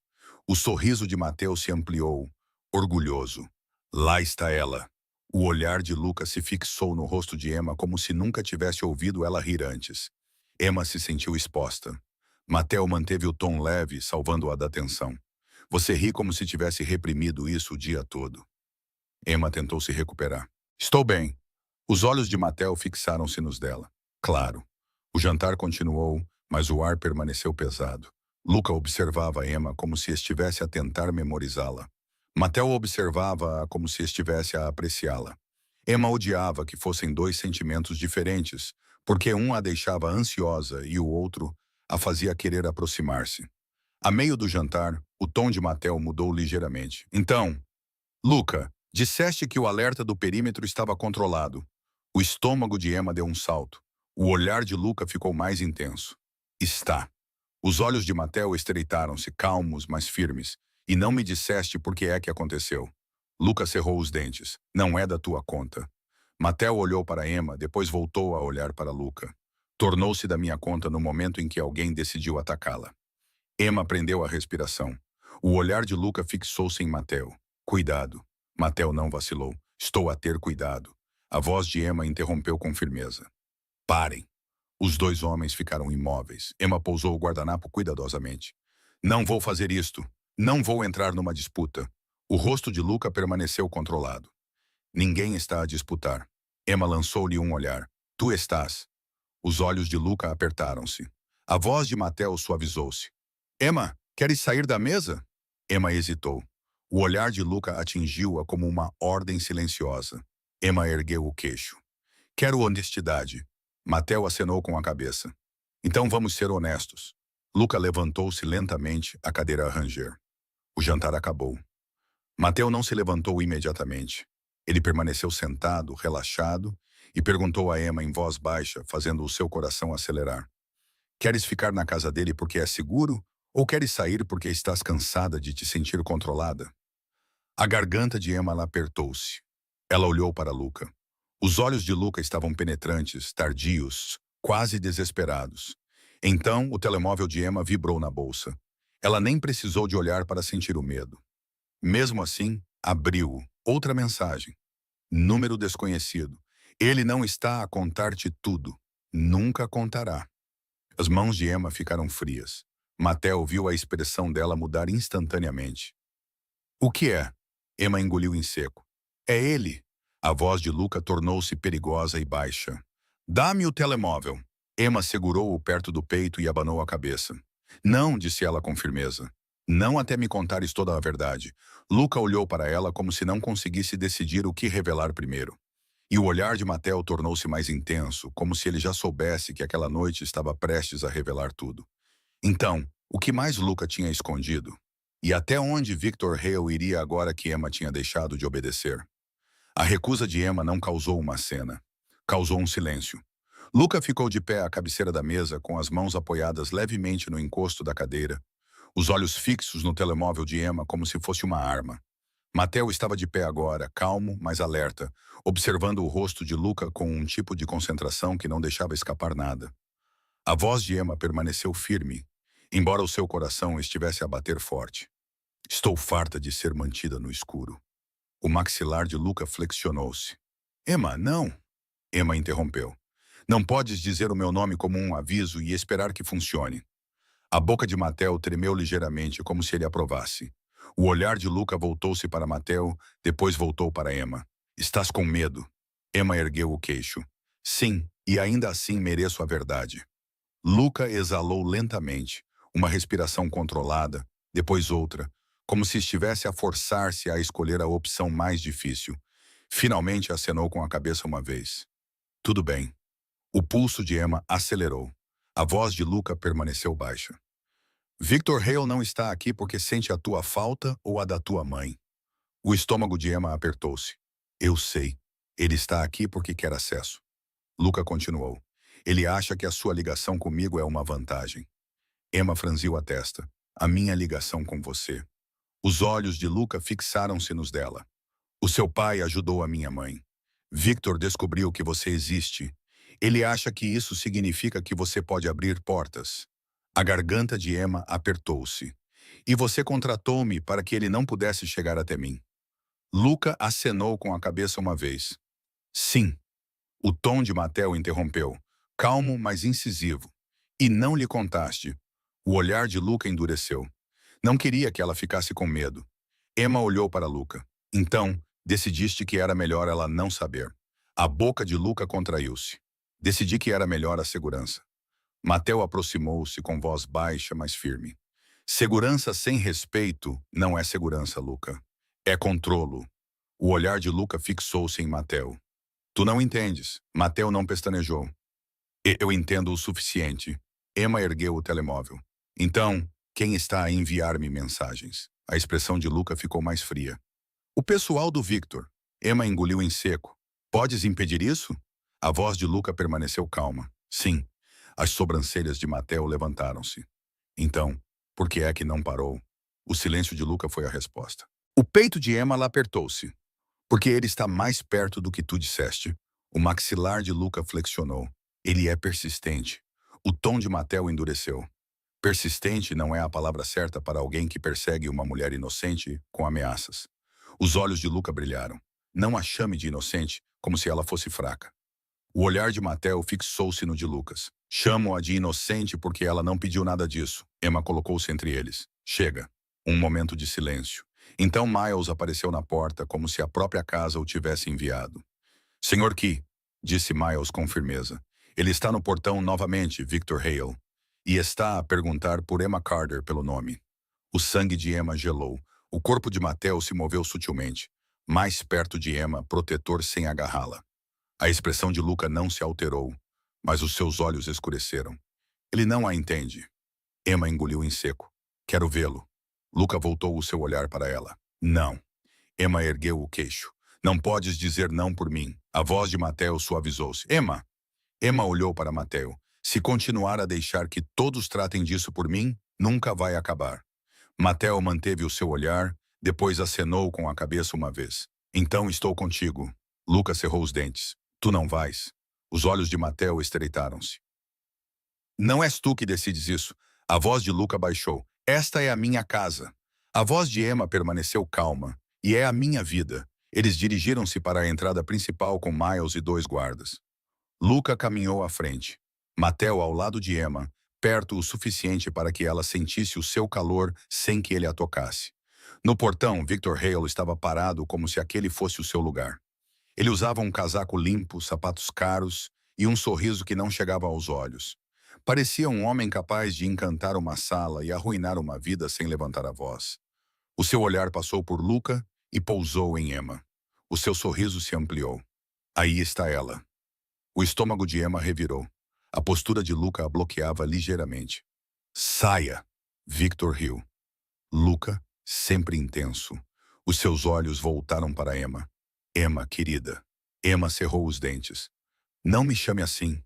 O sorriso de Matteo se ampliou, orgulhoso. Lá está ela. O olhar de Luca se fixou no rosto de Emma como se nunca tivesse ouvido ela rir antes. Emma se sentiu exposta. Matteo manteve o tom leve, salvando-a da tensão. Você ri como se tivesse reprimido isso o dia todo. Emma tentou se recuperar. Estou bem. Os olhos de Matteo fixaram-se nos dela. Claro. O jantar continuou, mas o ar permaneceu pesado. Luca observava Emma como se estivesse a tentar memorizá-la. Matteo observava-a como se estivesse a apreciá-la. Emma odiava que fossem dois sentimentos diferentes, porque um a deixava ansiosa e o outro a fazia querer aproximar-se. A meio do jantar, o tom de Matteo mudou ligeiramente. Então, Luca, disseste que o alerta do perímetro estava controlado. O estômago de Emma deu um salto. O olhar de Luca ficou mais intenso. Está. Os olhos de Matteo estreitaram-se, calmos, mas firmes. E não me disseste por que é que aconteceu. Luca cerrou os dentes. Não é da tua conta. Matteo olhou para Emma, depois voltou a olhar para Luca. Tornou-se da minha conta no momento em que alguém decidiu atacá-la. Emma prendeu a respiração. O olhar de Luca fixou-se em Matteo. Cuidado. Matteo não vacilou. Estou a ter cuidado. A voz de Emma interrompeu com firmeza. Parem. Os dois homens ficaram imóveis. Emma pousou o guardanapo cuidadosamente. Não vou fazer isto. Não vou entrar numa disputa. O rosto de Luca permaneceu controlado. Ninguém está a disputar. Emma lançou-lhe um olhar. Tu estás. Os olhos de Luca apertaram-se. A voz de Mateo suavizou-se. Emma, queres sair da mesa? Emma hesitou. O olhar de Luca atingiu-a como uma ordem silenciosa. Emma ergueu o queixo. Quero honestidade. Mateo acenou com a cabeça. Então vamos ser honestos. Luca levantou-se lentamente, a cadeira a ranger. O jantar acabou. Mateo não se levantou imediatamente. Ele permaneceu sentado, relaxado, e perguntou a Emma em voz baixa, fazendo o seu coração acelerar. Queres ficar na casa dele porque é seguro? Ou queres sair porque estás cansada de te sentir controlada? A garganta de Emma apertou-se. Ela olhou para Luca. Os olhos de Luca estavam penetrantes, tardios, quase desesperados. Então, o telemóvel de Emma vibrou na bolsa. Ela nem precisou de olhar para sentir o medo. Mesmo assim, abriu-o. Outra mensagem. Número desconhecido. Ele não está a contar-te tudo. Nunca contará. As mãos de Emma ficaram frias. Mateo viu a expressão dela mudar instantaneamente. O que é? Emma engoliu em seco. É ele. A voz de Luca tornou-se perigosa e baixa. Dá-me o telemóvel. Emma segurou-o perto do peito e abanou a cabeça. Não, disse ela com firmeza. Não até me contares toda a verdade. Luca olhou para ela como se não conseguisse decidir o que revelar primeiro. E o olhar de Mateo tornou-se mais intenso, como se ele já soubesse que aquela noite estava prestes a revelar tudo. Então, o que mais Luca tinha escondido? E até onde Victor Hale iria agora que Emma tinha deixado de obedecer? A recusa de Emma não causou uma cena. Causou um silêncio. Luca ficou de pé à cabeceira da mesa, com as mãos apoiadas levemente no encosto da cadeira, os olhos fixos no telemóvel de Emma como se fosse uma arma. Mateo estava de pé agora, calmo, mas alerta, observando o rosto de Luca com um tipo de concentração que não deixava escapar nada. A voz de Emma permaneceu firme, embora o seu coração estivesse a bater forte. Estou farta de ser mantida no escuro. O maxilar de Luca flexionou-se. Emma, não! Emma interrompeu. Não podes dizer o meu nome como um aviso e esperar que funcione. A boca de Mateo tremeu ligeiramente, como se ele aprovasse. O olhar de Luca voltou-se para Mateo, depois voltou para Emma. Estás com medo? Emma ergueu o queixo. Sim, e ainda assim mereço a verdade. Luca exalou lentamente, uma respiração controlada, depois outra, como se estivesse a forçar-se a escolher a opção mais difícil. Finalmente acenou com a cabeça uma vez. Tudo bem. O pulso de Emma acelerou. A voz de Luca permaneceu baixa. Victor Hale não está aqui porque sente a tua falta ou a da tua mãe. O estômago de Emma apertou-se. Eu sei. Ele está aqui porque quer acesso. Luca continuou. Ele acha que a sua ligação comigo é uma vantagem. Emma franziu a testa. A minha ligação com você. Os olhos de Luca fixaram-se nos dela. O seu pai ajudou a minha mãe. Victor descobriu que você existe. Ele acha que isso significa que você pode abrir portas. A garganta de Emma apertou-se. E você contratou-me para que ele não pudesse chegar até mim. Luca acenou com a cabeça uma vez. Sim. O tom de Mateo interrompeu, calmo, mas incisivo. E não lhe contaste. O olhar de Luca endureceu. Não queria que ela ficasse com medo. Emma olhou para Luca. Então, decidiste que era melhor ela não saber. A boca de Luca contraiu-se. Decidi que era melhor a segurança. Mateo aproximou-se com voz baixa, mas firme. Segurança sem respeito não é segurança, Luca. É controlo. O olhar de Luca fixou-se em Mateo. Tu não entendes. Mateo não pestanejou. Eu entendo o suficiente. Emma ergueu o telemóvel. Então, quem está a enviar-me mensagens? A expressão de Luca ficou mais fria. O pessoal do Victor. Emma engoliu em seco. Podes impedir isso? A voz de Luca permaneceu calma. Sim. As sobrancelhas de Mateo levantaram-se. Então, por que é que não parou? O silêncio de Luca foi a resposta. O peito de Emma apertou-se. Porque ele está mais perto do que tu disseste. O maxilar de Luca flexionou. Ele é persistente. O tom de Mateo endureceu. Persistente não é a palavra certa para alguém que persegue uma mulher inocente com ameaças. Os olhos de Luca brilharam. Não a chame de inocente, como se ela fosse fraca. O olhar de Mateo fixou-se no de Lucas. Chamo-a de inocente porque ela não pediu nada disso. Emma colocou-se entre eles. Chega. Um momento de silêncio. Então Miles apareceu na porta como se a própria casa o tivesse enviado. Senhor Key, disse Miles com firmeza. Ele está no portão novamente, Victor Hale. E está a perguntar por Emma Carter pelo nome. O sangue de Emma gelou. O corpo de Mateo se moveu sutilmente. Mais perto de Emma, protetor sem agarrá-la. A expressão de Luca não se alterou, mas os seus olhos escureceram. Ele não a entende. Emma engoliu em seco. Quero vê-lo. Luca voltou o seu olhar para ela. Não. Emma ergueu o queixo. Não podes dizer não por mim. A voz de Mateo suavizou-se. Emma! Emma olhou para Mateo. Se continuar a deixar que todos tratem disso por mim, nunca vai acabar. Mateo manteve o seu olhar, depois acenou com a cabeça uma vez. Então estou contigo. Luca cerrou os dentes. Tu não vais. Os olhos de Mateo estreitaram-se. Não és tu que decides isso. A voz de Luca baixou. Esta é a minha casa. A voz de Emma permaneceu calma. E é a minha vida. Eles dirigiram-se para a entrada principal com Miles e 2 guardas. Luca caminhou à frente. Mateo ao lado de Emma, perto o suficiente para que ela sentisse o seu calor sem que ele a tocasse. No portão, Victor Hale estava parado como se aquele fosse o seu lugar. Ele usava um casaco limpo, sapatos caros e um sorriso que não chegava aos olhos. Parecia um homem capaz de encantar uma sala e arruinar uma vida sem levantar a voz. O seu olhar passou por Luca e pousou em Emma. O seu sorriso se ampliou. Aí está ela. O estômago de Emma revirou. A postura de Luca a bloqueava ligeiramente. Saia! Victor riu. Luca, sempre intenso. Os seus olhos voltaram para Emma. Emma, querida. Emma cerrou os dentes. Não me chame assim.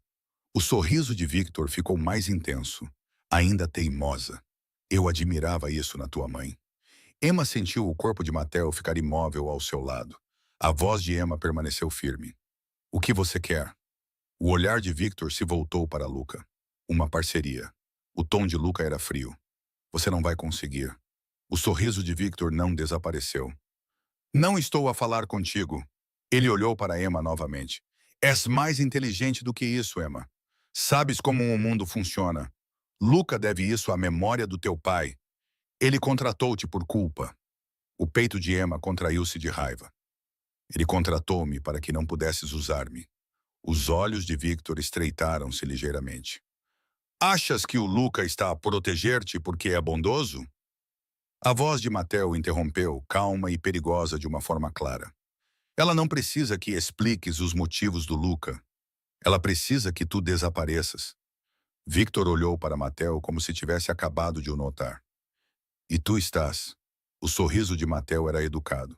O sorriso de Victor ficou mais intenso. Ainda teimosa. Eu admirava isso na tua mãe. Emma sentiu o corpo de Mateo ficar imóvel ao seu lado. A voz de Emma permaneceu firme. O que você quer? O olhar de Victor se voltou para Luca. Uma parceria. O tom de Luca era frio. Você não vai conseguir. O sorriso de Victor não desapareceu. Não estou a falar contigo. Ele olhou para Emma novamente. És mais inteligente do que isso, Emma. Sabes como o mundo funciona. Luca deve isso à memória do teu pai. Ele contratou-te por culpa. O peito de Emma contraiu-se de raiva. Ele contratou-me para que não pudesses usar-me. Os olhos de Victor estreitaram-se ligeiramente. Achas que o Luca está a proteger-te porque é bondoso? A voz de Mateo interrompeu, calma e perigosa de uma forma clara. Ela não precisa que expliques os motivos do Luca. Ela precisa que tu desapareças. Victor olhou para Mateo como se tivesse acabado de o notar. E tu estás. O sorriso de Mateo era educado.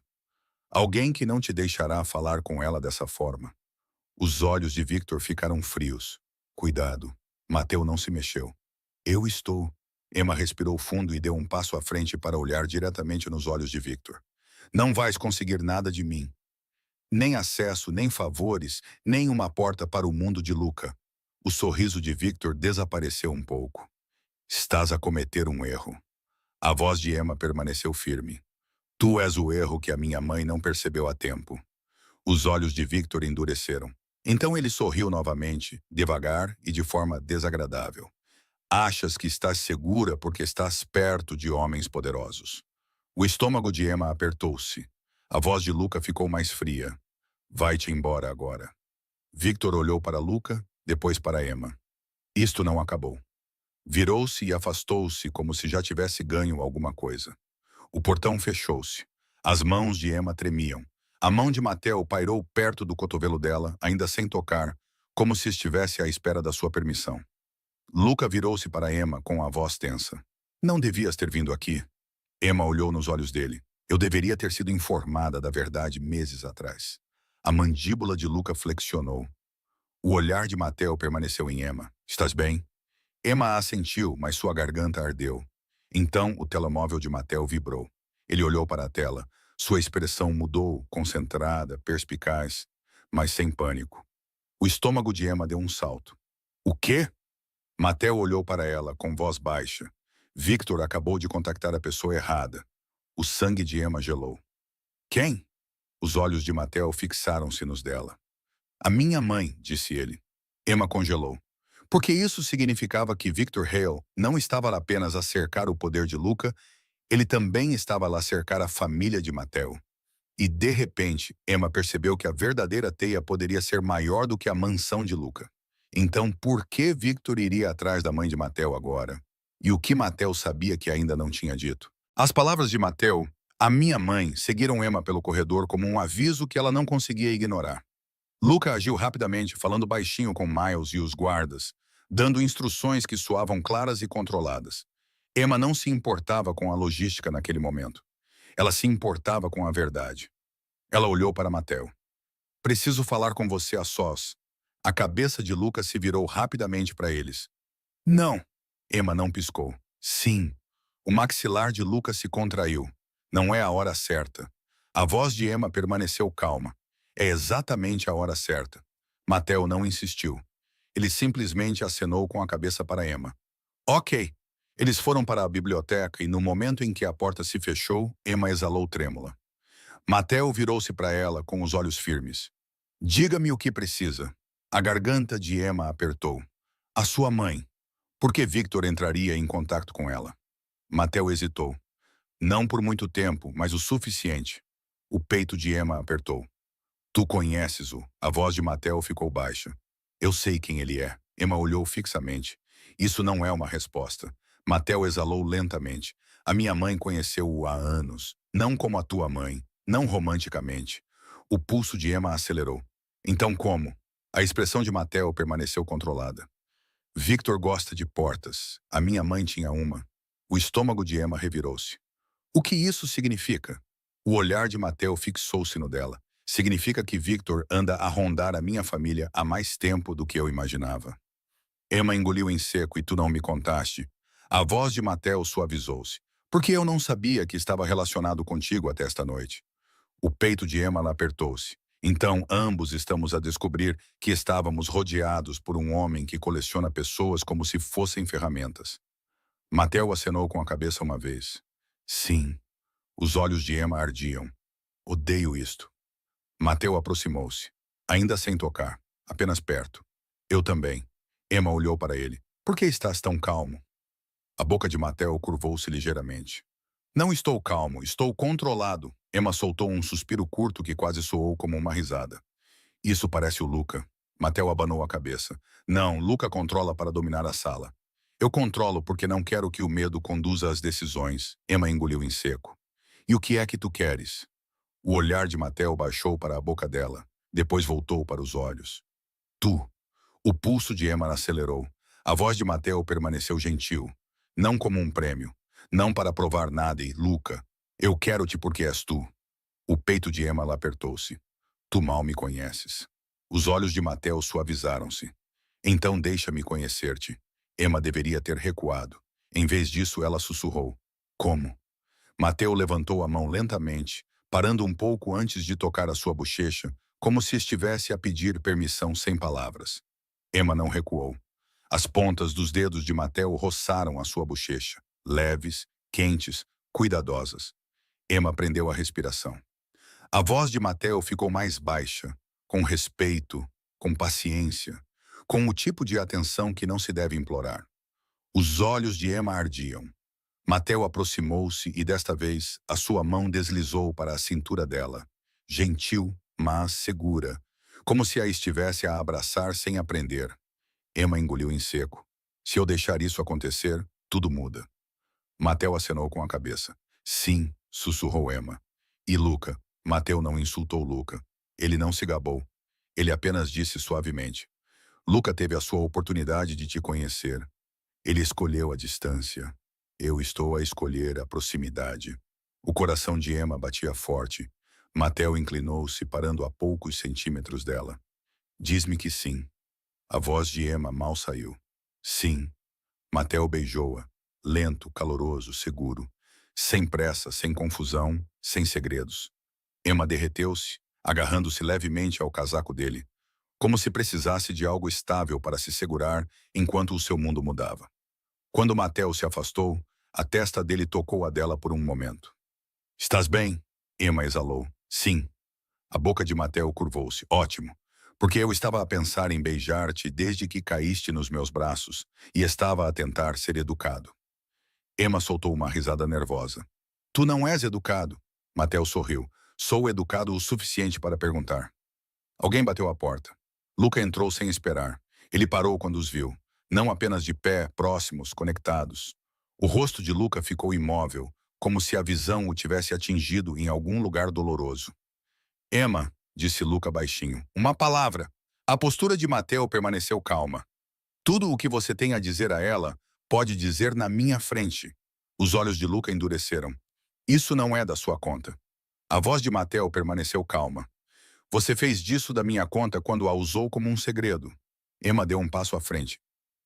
Alguém que não te deixará falar com ela dessa forma. Os olhos de Victor ficaram frios. Cuidado. Mateo não se mexeu. Eu estou. Emma respirou fundo e deu um passo à frente para olhar diretamente nos olhos de Victor. Não vais conseguir nada de mim. Nem acesso, nem favores, nem uma porta para o mundo de Luca. O sorriso de Victor desapareceu um pouco. Estás a cometer um erro. A voz de Emma permaneceu firme. Tu és o erro que a minha mãe não percebeu a tempo. Os olhos de Victor endureceram. Então ele sorriu novamente, devagar e de forma desagradável. Achas que estás segura porque estás perto de homens poderosos. O estômago de Emma apertou-se. A voz de Luca ficou mais fria. Vai-te embora agora. Victor olhou para Luca, depois para Emma. Isto não acabou. Virou-se e afastou-se como se já tivesse ganho alguma coisa. O portão fechou-se. As mãos de Emma tremiam. A mão de Mateo pairou perto do cotovelo dela, ainda sem tocar, como se estivesse à espera da sua permissão. Luca virou-se para Emma com a voz tensa. Não devias ter vindo aqui. Emma olhou nos olhos dele. Eu deveria ter sido informada da verdade meses atrás. A mandíbula de Luca flexionou. O olhar de Mateo permaneceu em Emma. Estás bem? Emma assentiu, mas sua garganta ardeu. Então o telemóvel de Mateo vibrou. Ele olhou para a tela. Sua expressão mudou, concentrada, perspicaz, mas sem pânico. O estômago de Emma deu um salto. O quê? Mateo olhou para ela, com voz baixa. Victor acabou de contactar a pessoa errada. O sangue de Emma gelou. Quem? Os olhos de Mateo fixaram-se nos dela. A minha mãe, disse ele. Emma congelou. Porque isso significava que Victor Hale não estava lá apenas a cercar o poder de Luca, ele também estava lá a cercar a família de Mateo. E, de repente, Emma percebeu que a verdadeira teia poderia ser maior do que a mansão de Luca. Então, por que Victor iria atrás da mãe de Mateo agora? E o que Mateo sabia que ainda não tinha dito? As palavras de Mateo, a minha mãe, seguiram Emma pelo corredor como um aviso que ela não conseguia ignorar. Luca agiu rapidamente, falando baixinho com Miles e os guardas, dando instruções que soavam claras e controladas. Emma não se importava com a logística naquele momento. Ela se importava com a verdade. Ela olhou para Mateo. Preciso falar com você a sós. A cabeça de Lucas se virou rapidamente para eles. Não. Emma não piscou. Sim. O maxilar de Lucas se contraiu. Não é a hora certa. A voz de Emma permaneceu calma. É exatamente a hora certa. Mateo não insistiu. Ele simplesmente acenou com a cabeça para Emma. Ok. Eles foram para a biblioteca e no momento em que a porta se fechou, Emma exalou trêmula. Mateo virou-se para ela com os olhos firmes. Diga-me o que precisa. A garganta de Emma apertou. A sua mãe. Por que Victor entraria em contato com ela? Mateo hesitou. Não por muito tempo, mas o suficiente. O peito de Emma apertou. Tu conheces-o. A voz de Mateo ficou baixa. Eu sei quem ele é. Emma olhou fixamente. Isso não é uma resposta. Mateo exalou lentamente. A minha mãe conheceu-o há anos. Não como a tua mãe. Não romanticamente. O pulso de Emma acelerou. Então como? A expressão de Mateo permaneceu controlada. Victor gosta de portas. A minha mãe tinha uma. O estômago de Emma revirou-se. O que isso significa? O olhar de Mateo fixou-se no dela. Significa que Victor anda a rondar a minha família há mais tempo do que eu imaginava. Emma engoliu em seco e tu não me contaste. A voz de Mateo suavizou-se. Porque eu não sabia que estava relacionado contigo até esta noite. O peito de Emma apertou-se. Então, ambos estamos a descobrir que estávamos rodeados por um homem que coleciona pessoas como se fossem ferramentas. Mateo acenou com a cabeça uma vez. Sim. Os olhos de Emma ardiam. Odeio isto. Mateo aproximou-se. Ainda sem tocar. Apenas perto. Eu também. Emma olhou para ele. Por que estás tão calmo? A boca de Mateo curvou-se ligeiramente. Não estou calmo, estou controlado. Emma soltou um suspiro curto que quase soou como uma risada. Isso parece o Luca. Mateo abanou a cabeça. Não, Luca controla para dominar a sala. Eu controlo porque não quero que o medo conduza às decisões. Emma engoliu em seco. E o que é que tu queres? O olhar de Mateo baixou para a boca dela. Depois voltou para os olhos. Tu. O pulso de Emma acelerou. A voz de Mateo permaneceu gentil. Não como um prêmio. Não para provar nada e, Luca, eu quero-te porque és tu. O peito de Emma apertou-se. Tu mal me conheces. Os olhos de Mateo suavizaram-se. Então deixa-me conhecer-te. Emma deveria ter recuado. Em vez disso, ela sussurrou. Como? Mateo levantou a mão lentamente, parando um pouco antes de tocar a sua bochecha, como se estivesse a pedir permissão sem palavras. Emma não recuou. As pontas dos dedos de Mateo roçaram a sua bochecha, leves, quentes, cuidadosas. Emma prendeu a respiração. A voz de Mateo ficou mais baixa, com respeito, com paciência, com o tipo de atenção que não se deve implorar. Os olhos de Emma ardiam. Mateo aproximou-se e desta vez a sua mão deslizou para a cintura dela, gentil, mas segura, como se a estivesse a abraçar sem aprender. Emma engoliu em seco. Se eu deixar isso acontecer, tudo muda. Mateo acenou com a cabeça. Sim, sussurrou Emma. E Luca? Mateo não insultou Luca. Ele não se gabou. Ele apenas disse suavemente. Luca teve a sua oportunidade de te conhecer. Ele escolheu a distância. Eu estou a escolher a proximidade. O coração de Emma batia forte. Mateo inclinou-se, parando a poucos centímetros dela. Diz-me que sim. A voz de Emma mal saiu. Sim. Mateo beijou-a. Lento, caloroso, seguro. Sem pressa, sem confusão, sem segredos. Emma derreteu-se, agarrando-se levemente ao casaco dele, como se precisasse de algo estável para se segurar enquanto o seu mundo mudava. Quando Mateo se afastou, a testa dele tocou a dela por um momento. Estás bem? Emma exalou. Sim. A boca de Mateo curvou-se. Ótimo. Porque eu estava a pensar em beijar-te desde que caíste nos meus braços e estava a tentar ser educado. Emma soltou uma risada nervosa. Tu não és educado. Mateo sorriu. Sou educado o suficiente para perguntar. Alguém bateu à porta. Luca entrou sem esperar. Ele parou quando os viu, não apenas de pé, próximos, conectados. O rosto de Luca ficou imóvel, como se a visão o tivesse atingido em algum lugar doloroso. Emma, disse Luca baixinho, uma palavra. A postura de Mateo permaneceu calma. Tudo o que você tem a dizer a ela, pode dizer na minha frente. Os olhos de Luca endureceram. Isso não é da sua conta. A voz de Mateo permaneceu calma. Você fez disso da minha conta quando a usou como um segredo. Emma deu um passo à frente.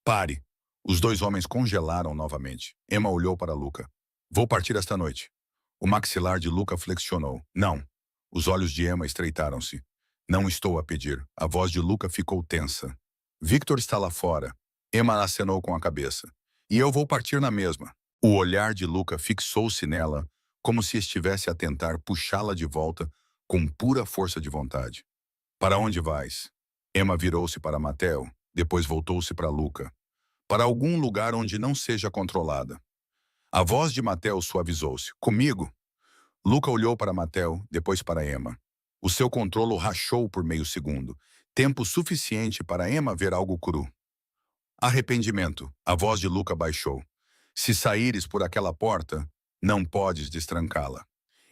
Pare. Os dois homens congelaram novamente. Emma olhou para Luca. Vou partir esta noite. O maxilar de Luca flexionou. Não. Os olhos de Emma estreitaram-se. Não estou a pedir. A voz de Luca ficou tensa. Victor está lá fora. Emma acenou com a cabeça. E eu vou partir na mesma. O olhar de Luca fixou-se nela, como se estivesse a tentar puxá-la de volta com pura força de vontade. Para onde vais? Emma virou-se para Mateo, depois voltou-se para Luca. Para algum lugar onde não seja controlada. A voz de Mateo suavizou-se. Comigo? Luca olhou para Mateo, depois para Emma. O seu controlo rachou por meio segundo, tempo suficiente para Emma ver algo cru. Arrependimento. A voz de Luca baixou. Se saíres por aquela porta, não podes destrancá-la.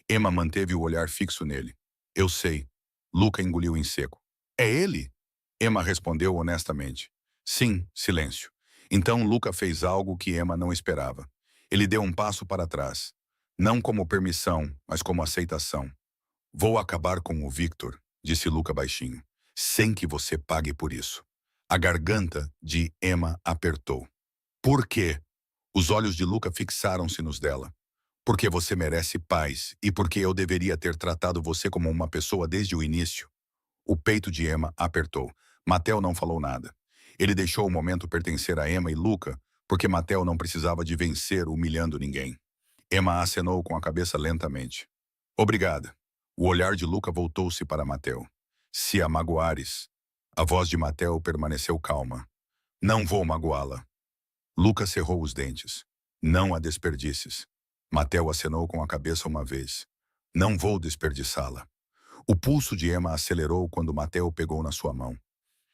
Emma manteve o olhar fixo nele. Eu sei. Luca engoliu em seco. É ele? Emma respondeu honestamente. Sim, silêncio. Então Luca fez algo que Emma não esperava. Ele deu um passo para trás. Não como permissão, mas como aceitação. Vou acabar com o Victor, disse Luca baixinho, sem que você pague por isso. A garganta de Emma apertou. Por quê? Os olhos de Luca fixaram-se nos dela. Porque você merece paz e porque eu deveria ter tratado você como uma pessoa desde o início. O peito de Emma apertou. Mateo não falou nada. Ele deixou o momento pertencer a Emma e Luca, porque Mateo não precisava de vencer humilhando ninguém. Emma acenou com a cabeça lentamente. Obrigada. O olhar de Luca voltou-se para Mateo. Se a magoares. A voz de Mateo permaneceu calma. Não vou magoá-la. Luca cerrou os dentes. Não a desperdices. Mateo acenou com a cabeça uma vez. Não vou desperdiçá-la. O pulso de Emma acelerou quando Mateo pegou na sua mão.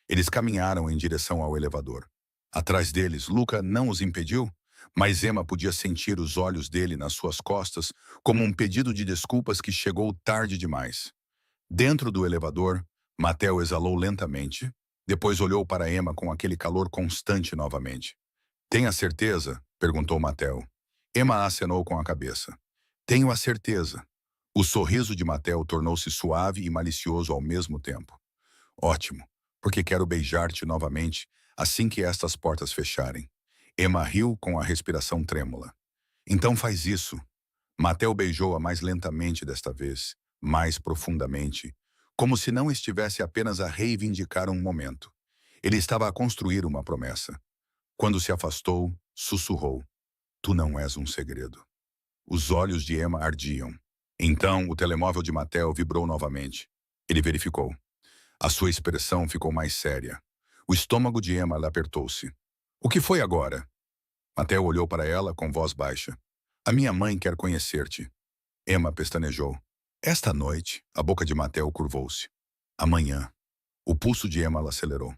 Eles caminharam em direção ao elevador. Atrás deles, Luca não os impediu, mas Emma podia sentir os olhos dele nas suas costas como um pedido de desculpas que chegou tarde demais. Dentro do elevador, Mateo exalou lentamente, depois olhou para Emma com aquele calor constante novamente. Tem a certeza? Perguntou Mateo. Emma acenou com a cabeça. Tenho a certeza. O sorriso de Mateo tornou-se suave e malicioso ao mesmo tempo. Ótimo, porque quero beijar-te novamente assim que estas portas fecharem. Emma riu com a respiração trêmula. Então faz isso. Mateo beijou-a mais lentamente desta vez, mais profundamente, como se não estivesse apenas a reivindicar um momento. Ele estava a construir uma promessa. Quando se afastou, sussurrou. Tu não és um segredo. Os olhos de Emma ardiam. Então, o telemóvel de Mateo vibrou novamente. Ele verificou. A sua expressão ficou mais séria. O estômago de Emma lhe apertou-se. O que foi agora? Mateo olhou para ela com voz baixa. A minha mãe quer conhecer-te. Emma pestanejou. Esta noite, a boca de Mateo curvou-se. Amanhã. O pulso de Emma acelerou.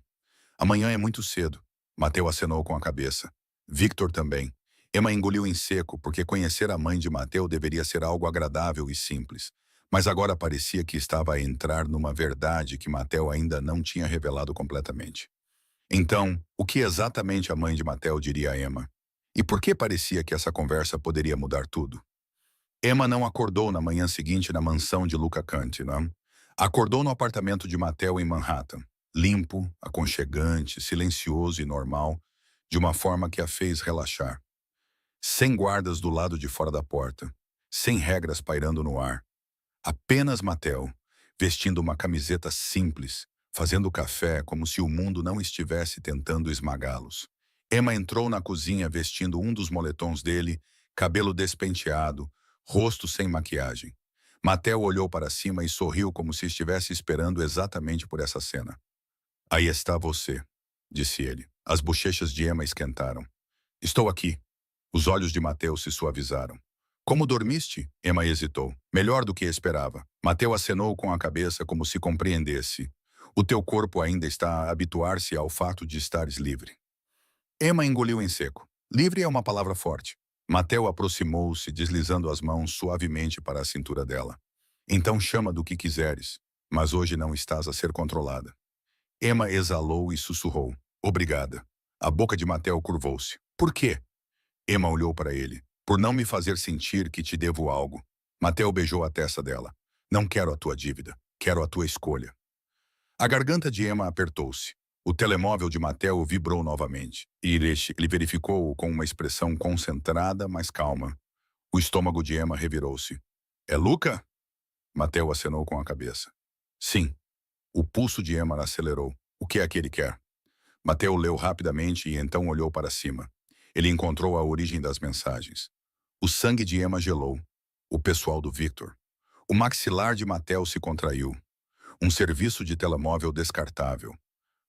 Amanhã é muito cedo. Mateo acenou com a cabeça. Victor também. Emma engoliu em seco, porque conhecer a mãe de Mateo deveria ser algo agradável e simples. Mas agora parecia que estava a entrar numa verdade que Mateo ainda não tinha revelado completamente. Então, o que exatamente a mãe de Mateo diria a Emma? E por que parecia que essa conversa poderia mudar tudo? Emma não acordou na manhã seguinte na mansão de Luca Conte, não? Acordou no apartamento de Mateo em Manhattan, limpo, aconchegante, silencioso e normal, de uma forma que a fez relaxar. Sem guardas do lado de fora da porta, sem regras pairando no ar. Apenas Mateo, vestindo uma camiseta simples, fazendo café como se o mundo não estivesse tentando esmagá-los. Emma entrou na cozinha vestindo um dos moletons dele, cabelo despenteado, rosto sem maquiagem. Mateo olhou para cima e sorriu como se estivesse esperando exatamente por essa cena. Aí está você, disse ele. As bochechas de Emma esquentaram. Estou aqui. Os olhos de Mateus se suavizaram. Como dormiste? Emma hesitou. Melhor do que esperava. Mateu acenou com a cabeça como se compreendesse. O teu corpo ainda está a habituar-se ao fato de estares livre. Emma engoliu em seco. Livre é uma palavra forte. Mateu aproximou-se, deslizando as mãos suavemente para a cintura dela. Então chama do que quiseres, mas hoje não estás a ser controlada. Emma exalou e sussurrou. Obrigada. A boca de Mateu curvou-se. Por quê? Emma olhou para ele. Por não me fazer sentir que te devo algo. Mateu beijou a testa dela. Não quero a tua dívida. Quero a tua escolha. A garganta de Emma apertou-se. O telemóvel de Mateu vibrou novamente. E ele verificou-o com uma expressão concentrada, mas calma. O estômago de Emma revirou-se. É Luca? Mateu acenou com a cabeça. Sim. O pulso de Emma acelerou. O que é que ele quer? Mateu leu rapidamente e então olhou para cima. Ele encontrou a origem das mensagens. O sangue de Emma gelou. O pessoal do Victor. O maxilar de Mateu se contraiu. Um serviço de telemóvel descartável.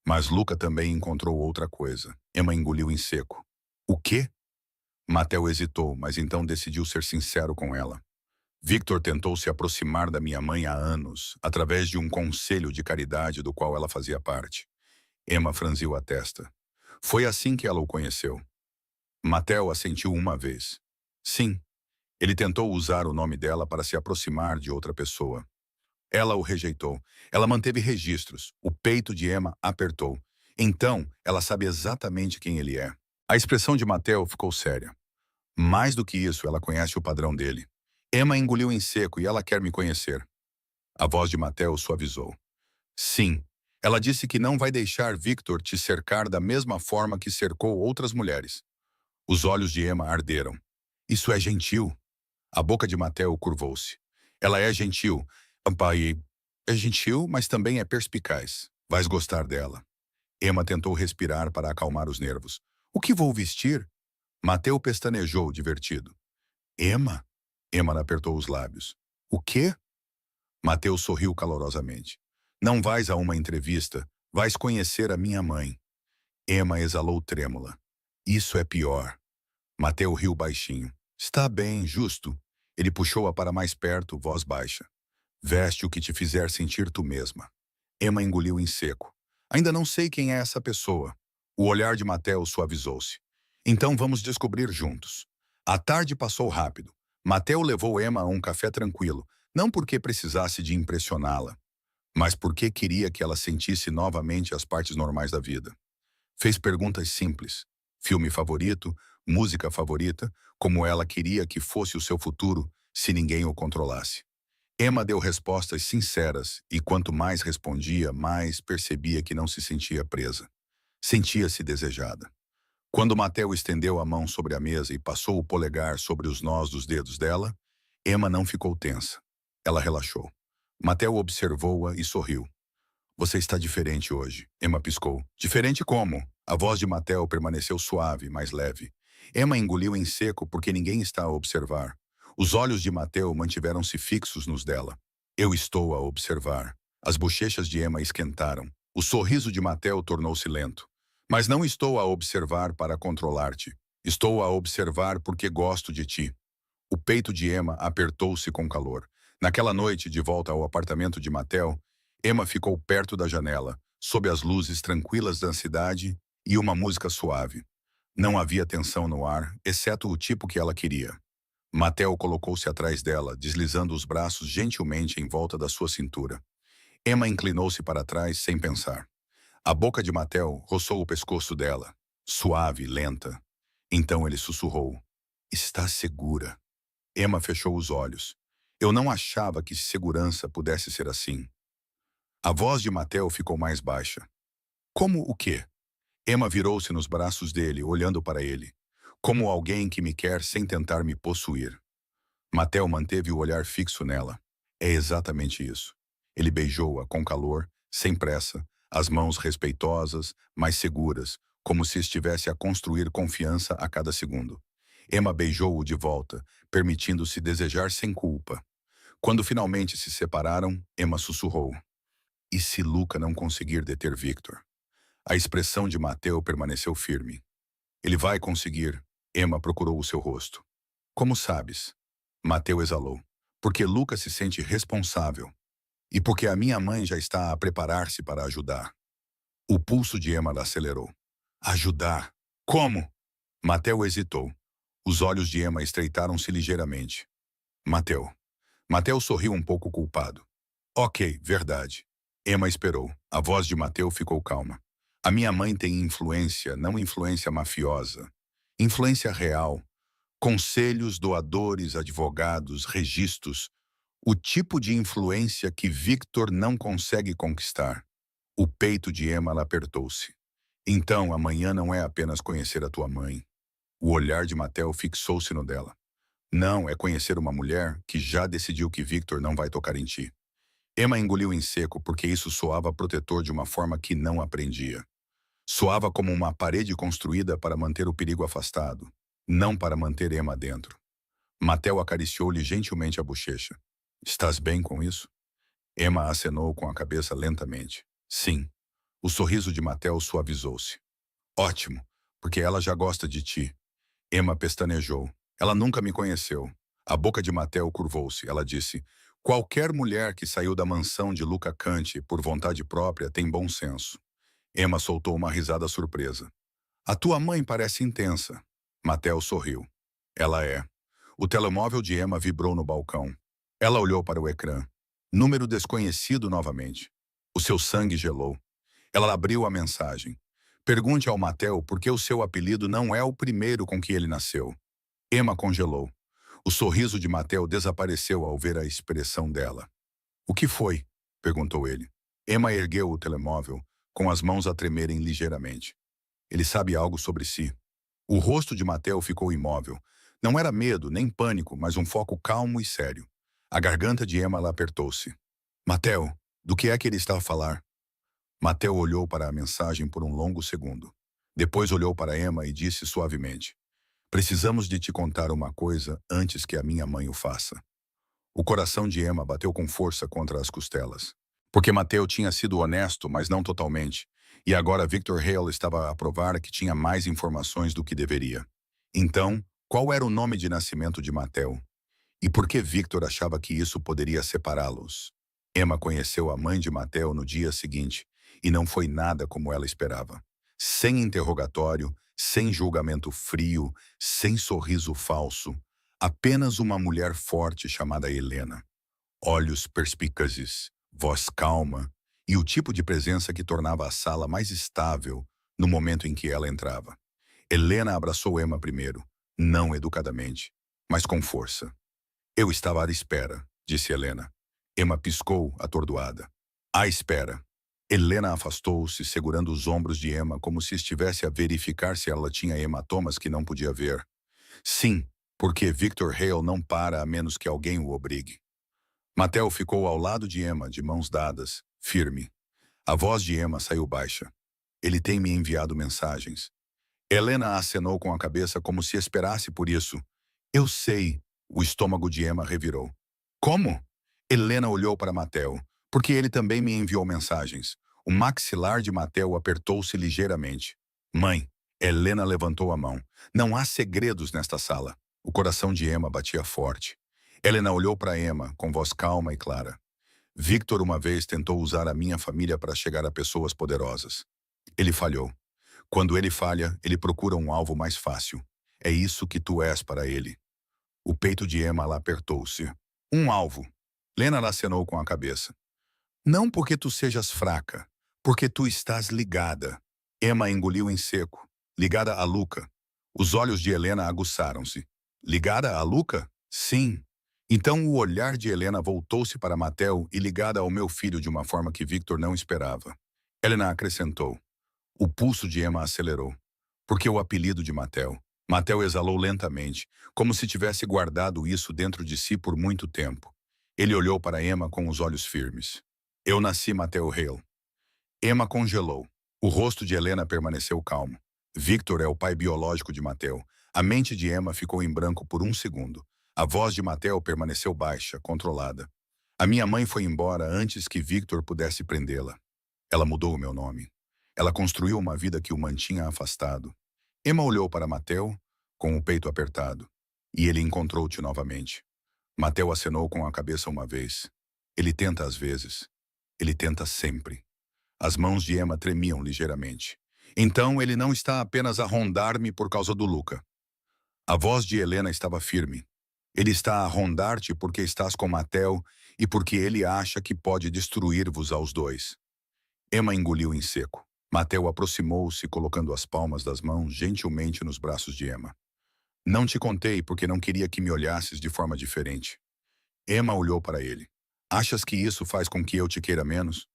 Mas Luca também encontrou outra coisa. Emma engoliu em seco. O quê? Mateu hesitou, mas então decidiu ser sincero com ela. Victor tentou se aproximar da minha mãe há anos, através de um conselho de caridade do qual ela fazia parte. Emma franziu a testa. Foi assim que ela o conheceu. Mateu assentiu uma vez. Sim, ele tentou usar o nome dela para se aproximar de outra pessoa. Ela o rejeitou. Ela manteve registros. O peito de Emma apertou. Então, ela sabe exatamente quem ele é. A expressão de Mateu ficou séria. Mais do que isso, ela conhece o padrão dele. Emma engoliu em seco e ela quer me conhecer. A voz de Mateu suavizou. Sim, ela disse que não vai deixar Victor te cercar da mesma forma que cercou outras mulheres. Os olhos de Emma arderam. Isso é gentil. A boca de Mateu curvou-se. Ela é gentil. Pai, é gentil, mas também é perspicaz. Vais gostar dela. Emma tentou respirar para acalmar os nervos. O que vou vestir? Mateu pestanejou, divertido. Emma? Emma apertou os lábios. O quê? Mateu sorriu calorosamente. Não vais a uma entrevista, vais conhecer a minha mãe. Emma exalou trêmula. Isso é pior. Mateu riu baixinho. Está bem, justo. Ele puxou-a para mais perto, voz baixa. Veste o que te fizer sentir tu mesma. Emma engoliu em seco. Ainda não sei quem é essa pessoa. O olhar de Mateu suavizou-se. Então vamos descobrir juntos. A tarde passou rápido. Mateu levou Emma a um café tranquilo, não porque precisasse de impressioná-la, mas porque queria que ela sentisse novamente as partes normais da vida. Fez perguntas simples. Filme favorito, música favorita, como ela queria que fosse o seu futuro se ninguém o controlasse. Emma deu respostas sinceras e quanto mais respondia, mais percebia que não se sentia presa. Sentia-se desejada. Quando Mateu estendeu a mão sobre a mesa e passou o polegar sobre os nós dos dedos dela, Emma não ficou tensa. Ela relaxou. Mateu observou-a e sorriu. Você está diferente hoje, Emma piscou. Diferente como? A voz de Mateu permaneceu suave, mais leve. Emma engoliu em seco porque ninguém está a observar. Os olhos de Mateu mantiveram-se fixos nos dela. Eu estou a observar. As bochechas de Emma esquentaram. O sorriso de Mateu tornou-se lento. Mas não estou a observar para controlar-te. Estou a observar porque gosto de ti. O peito de Emma apertou-se com calor. Naquela noite, de volta ao apartamento de Mateu, Emma ficou perto da janela, sob as luzes tranquilas da cidade e uma música suave. Não havia tensão no ar, exceto o tipo que ela queria. Mateu colocou-se atrás dela, deslizando os braços gentilmente em volta da sua cintura. Emma inclinou-se para trás sem pensar. A boca de Mateu roçou o pescoço dela, suave, lenta. Então ele sussurrou. Está segura. Emma fechou os olhos. Eu não achava que segurança pudesse ser assim. A voz de Mateu ficou mais baixa. Como o quê? Emma virou-se nos braços dele, olhando para ele. Como alguém que me quer sem tentar me possuir. Mateu manteve o olhar fixo nela. É exatamente isso. Ele beijou-a com calor, sem pressa, as mãos respeitosas, mas seguras, como se estivesse a construir confiança a cada segundo. Emma beijou-o de volta, permitindo-se desejar sem culpa. Quando finalmente se separaram, Emma sussurrou. E se Luca não conseguir deter Victor? A expressão de Mateu permaneceu firme. Ele vai conseguir. Emma procurou o seu rosto. Como sabes? Mateu exalou. Porque Lucas se sente responsável. E porque a minha mãe já está a preparar-se para ajudar. O pulso de Emma acelerou. Ajudar? Como? Mateu hesitou. Os olhos de Emma estreitaram-se ligeiramente. Mateu. Mateu sorriu um pouco culpado. Ok, verdade. Emma esperou. A voz de Mateu ficou calma. A minha mãe tem influência, não influência mafiosa. Influência real. Conselhos, doadores, advogados, registros. O tipo de influência que Victor não consegue conquistar. O peito de Emma apertou-se. Então, amanhã não é apenas conhecer a tua mãe. O olhar de Mateu fixou-se no dela. Não, é conhecer uma mulher que já decidiu que Victor não vai tocar em ti. Emma engoliu em seco porque isso soava protetor de uma forma que não aprendia. Soava como uma parede construída para manter o perigo afastado, não para manter Emma dentro. Mateu acariciou-lhe gentilmente a bochecha. Estás bem com isso? Emma acenou com a cabeça lentamente. Sim. O sorriso de Mateu suavizou-se. Ótimo, porque ela já gosta de ti. Emma pestanejou. Ela nunca me conheceu. A boca de Mateu curvou-se. Ela disse, qualquer mulher que saiu da mansão de Luca Canti por vontade própria tem bom senso. Emma soltou uma risada surpresa. A tua mãe parece intensa. Mateu sorriu. Ela é. O telemóvel de Emma vibrou no balcão. Ela olhou para o ecrã. Número desconhecido novamente. O seu sangue gelou. Ela abriu a mensagem. Pergunte ao Mateu por que o seu apelido não é o primeiro com que ele nasceu. Emma congelou. O sorriso de Mateu desapareceu ao ver a expressão dela. O que foi? Perguntou ele. Emma ergueu o telemóvel, com as mãos a tremerem ligeiramente. Ele sabe algo sobre si. O rosto de Mateu ficou imóvel. Não era medo, nem pânico, mas um foco calmo e sério. A garganta de Emma apertou-se. Mateu, do que é que ele está a falar? Mateu olhou para a mensagem por um longo segundo. Depois olhou para Emma e disse suavemente. Precisamos de te contar uma coisa antes que a minha mãe o faça. O coração de Emma bateu com força contra as costelas. Porque Mateu tinha sido honesto, mas não totalmente. E agora Victor Hale estava a provar que tinha mais informações do que deveria. Então, qual era o nome de nascimento de Mateu? E por que Victor achava que isso poderia separá-los? Emma conheceu a mãe de Mateu no dia seguinte, e não foi nada como ela esperava. Sem interrogatório, sem julgamento frio, sem sorriso falso, apenas uma mulher forte chamada Helena. Olhos perspicazes, voz calma e o tipo de presença que tornava a sala mais estável no momento em que ela entrava. Helena abraçou Emma primeiro, não educadamente, mas com força. Eu estava à espera, disse Helena. Emma piscou, atordoada. À espera. Helena afastou-se, segurando os ombros de Emma como se estivesse a verificar se ela tinha hematomas que não podia ver. Sim, porque Victor Hale não para a menos que alguém o obrigue. Mateu ficou ao lado de Emma, de mãos dadas, firme. A voz de Emma saiu baixa. Ele tem me enviado mensagens. Helena acenou com a cabeça como se esperasse por isso. Eu sei. O estômago de Emma revirou. Como? Helena olhou para Mateu, porque ele também me enviou mensagens. O maxilar de Mateu apertou-se ligeiramente. Mãe, Helena levantou a mão. Não há segredos nesta sala. O coração de Emma batia forte. Helena olhou para Emma, com voz calma e clara. Victor uma vez tentou usar a minha família para chegar a pessoas poderosas. Ele falhou. Quando ele falha, ele procura um alvo mais fácil. É isso que tu és para ele. O peito de Emma apertou-se. Um alvo. Lena acenou com a cabeça. Não porque tu sejas fraca, porque tu estás ligada. Emma engoliu em seco. Ligada a Luca. Os olhos de Helena aguçaram-se. Ligada a Luca? Sim. Então o olhar de Helena voltou-se para Mateu e ligada ao meu filho de uma forma que Victor não esperava. Helena acrescentou. O pulso de Emma acelerou. Porque o apelido de Mateu. Mateu exalou lentamente, como se tivesse guardado isso dentro de si por muito tempo. Ele olhou para Emma com os olhos firmes. Eu nasci Mateu Hale. Emma congelou. O rosto de Helena permaneceu calmo. Victor é o pai biológico de Mateu. A mente de Emma ficou em branco por um segundo. A voz de Mateu permaneceu baixa, controlada. A minha mãe foi embora antes que Victor pudesse prendê-la. Ela mudou o meu nome. Ela construiu uma vida que o mantinha afastado. Emma olhou para Mateo, com o peito apertado, e ele encontrou-te novamente. Mateo acenou com a cabeça uma vez. Ele tenta às vezes. Ele tenta sempre. As mãos de Emma tremiam ligeiramente. Então ele não está apenas a rondar-me por causa do Luca. A voz de Helena estava firme. Ele está a rondar-te porque estás com Mateo e porque ele acha que pode destruir-vos aos dois. Emma engoliu em seco. Mateo aproximou-se, colocando as palmas das mãos gentilmente nos braços de Emma. Não te contei porque não queria que me olhasses de forma diferente. Emma olhou para ele. Achas que isso faz com que eu te queira menos?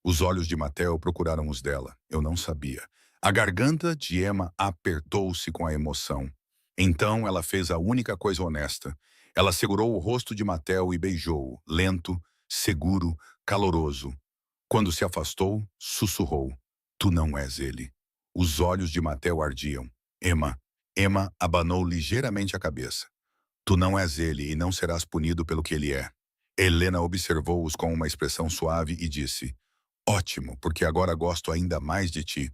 Os olhos de Mateo procuraram os dela. Eu não sabia. A garganta de Emma apertou-se com a emoção. Então ela fez a única coisa honesta. Ela segurou o rosto de Mateo e beijou-o, lento, seguro, caloroso. Quando se afastou, sussurrou. Tu não és ele. Os olhos de Mateo ardiam. Emma abanou ligeiramente a cabeça. Tu não és ele e não serás punido pelo que ele é. Helena observou-os com uma expressão suave e disse, ótimo, porque agora gosto ainda mais de ti.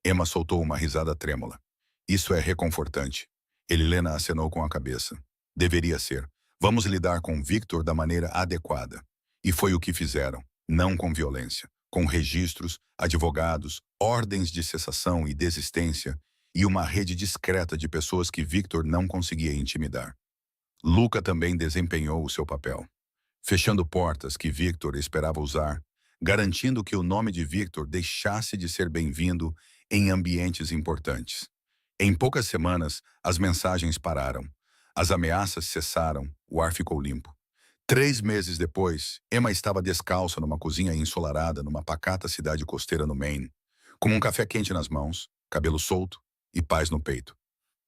Emma soltou uma risada trêmula. Isso é reconfortante. Helena acenou com a cabeça. Deveria ser. Vamos lidar com Victor da maneira adequada. E foi o que fizeram, não com violência, com registros, advogados, ordens de cessação e desistência e uma rede discreta de pessoas que Victor não conseguia intimidar. Luca também desempenhou o seu papel, fechando portas que Victor esperava usar, garantindo que o nome de Victor deixasse de ser bem-vindo em ambientes importantes. Em poucas semanas, as mensagens pararam. As ameaças cessaram, o ar ficou limpo. 3 meses depois, Emma estava descalça numa cozinha ensolarada numa pacata cidade costeira no Maine, com um café quente nas mãos, cabelo solto e paz no peito.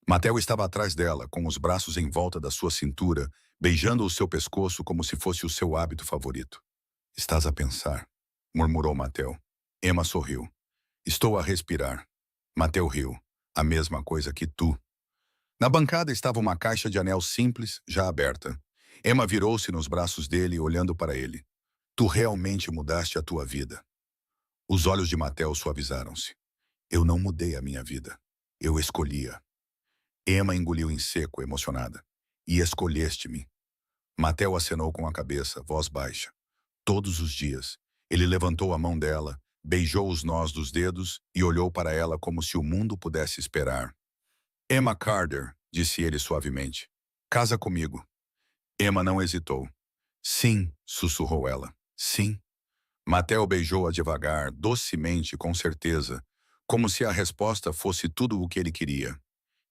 Mateo estava atrás dela, com os braços em volta da sua cintura, beijando o seu pescoço como se fosse o seu hábito favorito. Estás a pensar, murmurou Mateo. Emma sorriu. Estou a respirar. Mateo riu. A mesma coisa que tu. Na bancada estava uma caixa de anel simples, já aberta. Emma virou-se nos braços dele, olhando para ele. Tu realmente mudaste a tua vida. Os olhos de Mateo suavizaram-se. Eu não mudei a minha vida. Eu escolhia. Emma engoliu em seco, emocionada. E escolheste-me. Mateo acenou com a cabeça, voz baixa. Todos os dias. Ele levantou a mão dela, beijou os nós dos dedos e olhou para ela como se o mundo pudesse esperar. Emma Carter, disse ele suavemente. Casa comigo. Emma não hesitou. Sim, sussurrou ela. Sim. Mateo beijou-a devagar, docemente, com certeza, como se a resposta fosse tudo o que ele queria.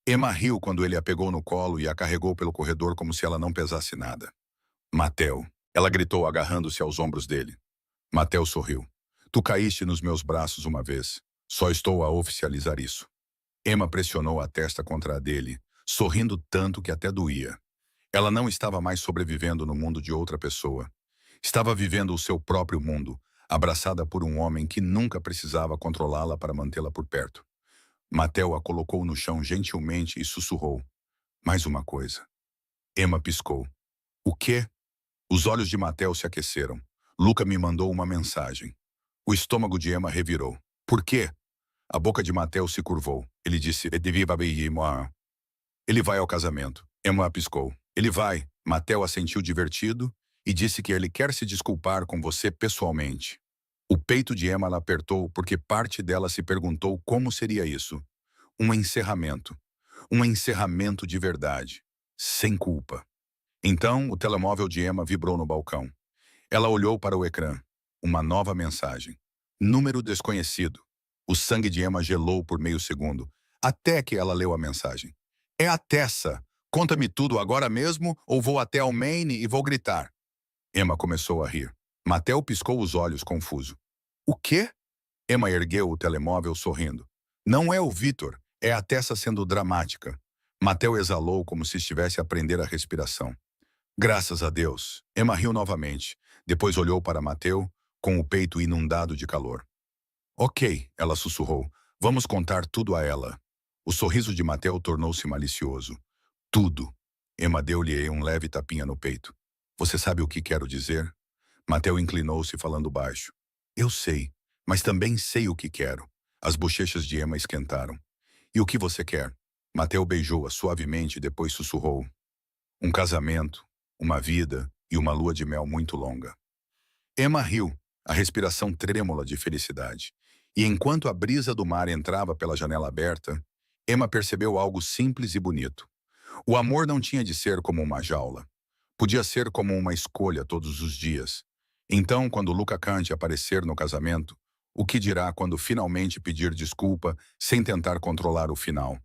Emma riu quando ele a pegou no colo e a carregou pelo corredor como se ela não pesasse nada. Mateo, ela gritou agarrando-se aos ombros dele. Mateo sorriu. Tu caíste nos meus braços uma vez. Só estou a oficializar isso. Emma pressionou a testa contra a dele, sorrindo tanto que até doía. Ela não estava mais sobrevivendo no mundo de outra pessoa. Estava vivendo o seu próprio mundo, abraçada por um homem que nunca precisava controlá-la para mantê-la por perto. Mateo a colocou no chão gentilmente e sussurrou. Mais uma coisa. Emma piscou. O quê? Os olhos de Mateo se aqueceram. Luca me mandou uma mensagem. O estômago de Emma revirou. Por quê? A boca de Mateo se curvou. Ele disse, ele vai ao casamento. Emma piscou. Ele vai. Mateo assentiu divertido e disse que ele quer se desculpar com você pessoalmente. O peito de Emma ela apertou porque parte dela se perguntou como seria isso. Um encerramento. Um encerramento de verdade. Sem culpa. Então, o telemóvel de Emma vibrou no balcão. Ela olhou para o ecrã. Uma nova mensagem. Número desconhecido. O sangue de Emma gelou por meio segundo, até que ela leu a mensagem. É a Tessa. Conta-me tudo agora mesmo ou vou até ao Maine e vou gritar. Emma começou a rir. Mateo piscou os olhos, confuso. O quê? Emma ergueu o telemóvel sorrindo. Não é o Victor, é a Tessa sendo dramática. Mateo exalou como se estivesse a prender a respiração. Graças a Deus. Emma riu novamente. Depois olhou para Mateo, com o peito inundado de calor. Ok, ela sussurrou. Vamos contar tudo a ela. O sorriso de Mateo tornou-se malicioso. Tudo. Emma deu-lhe um leve tapinha no peito. Você sabe o que quero dizer? Mateo inclinou-se falando baixo. Eu sei, mas também sei o que quero. As bochechas de Emma esquentaram. E o que você quer? Mateu beijou-a suavemente e depois sussurrou. Um casamento, uma vida e uma lua de mel muito longa. Emma riu, a respiração trêmula de felicidade. E enquanto a brisa do mar entrava pela janela aberta, Emma percebeu algo simples e bonito. O amor não tinha de ser como uma jaula. Podia ser como uma escolha todos os dias. Então, quando Luca Conte aparecer no casamento, o que dirá quando finalmente pedir desculpa sem tentar controlar o final?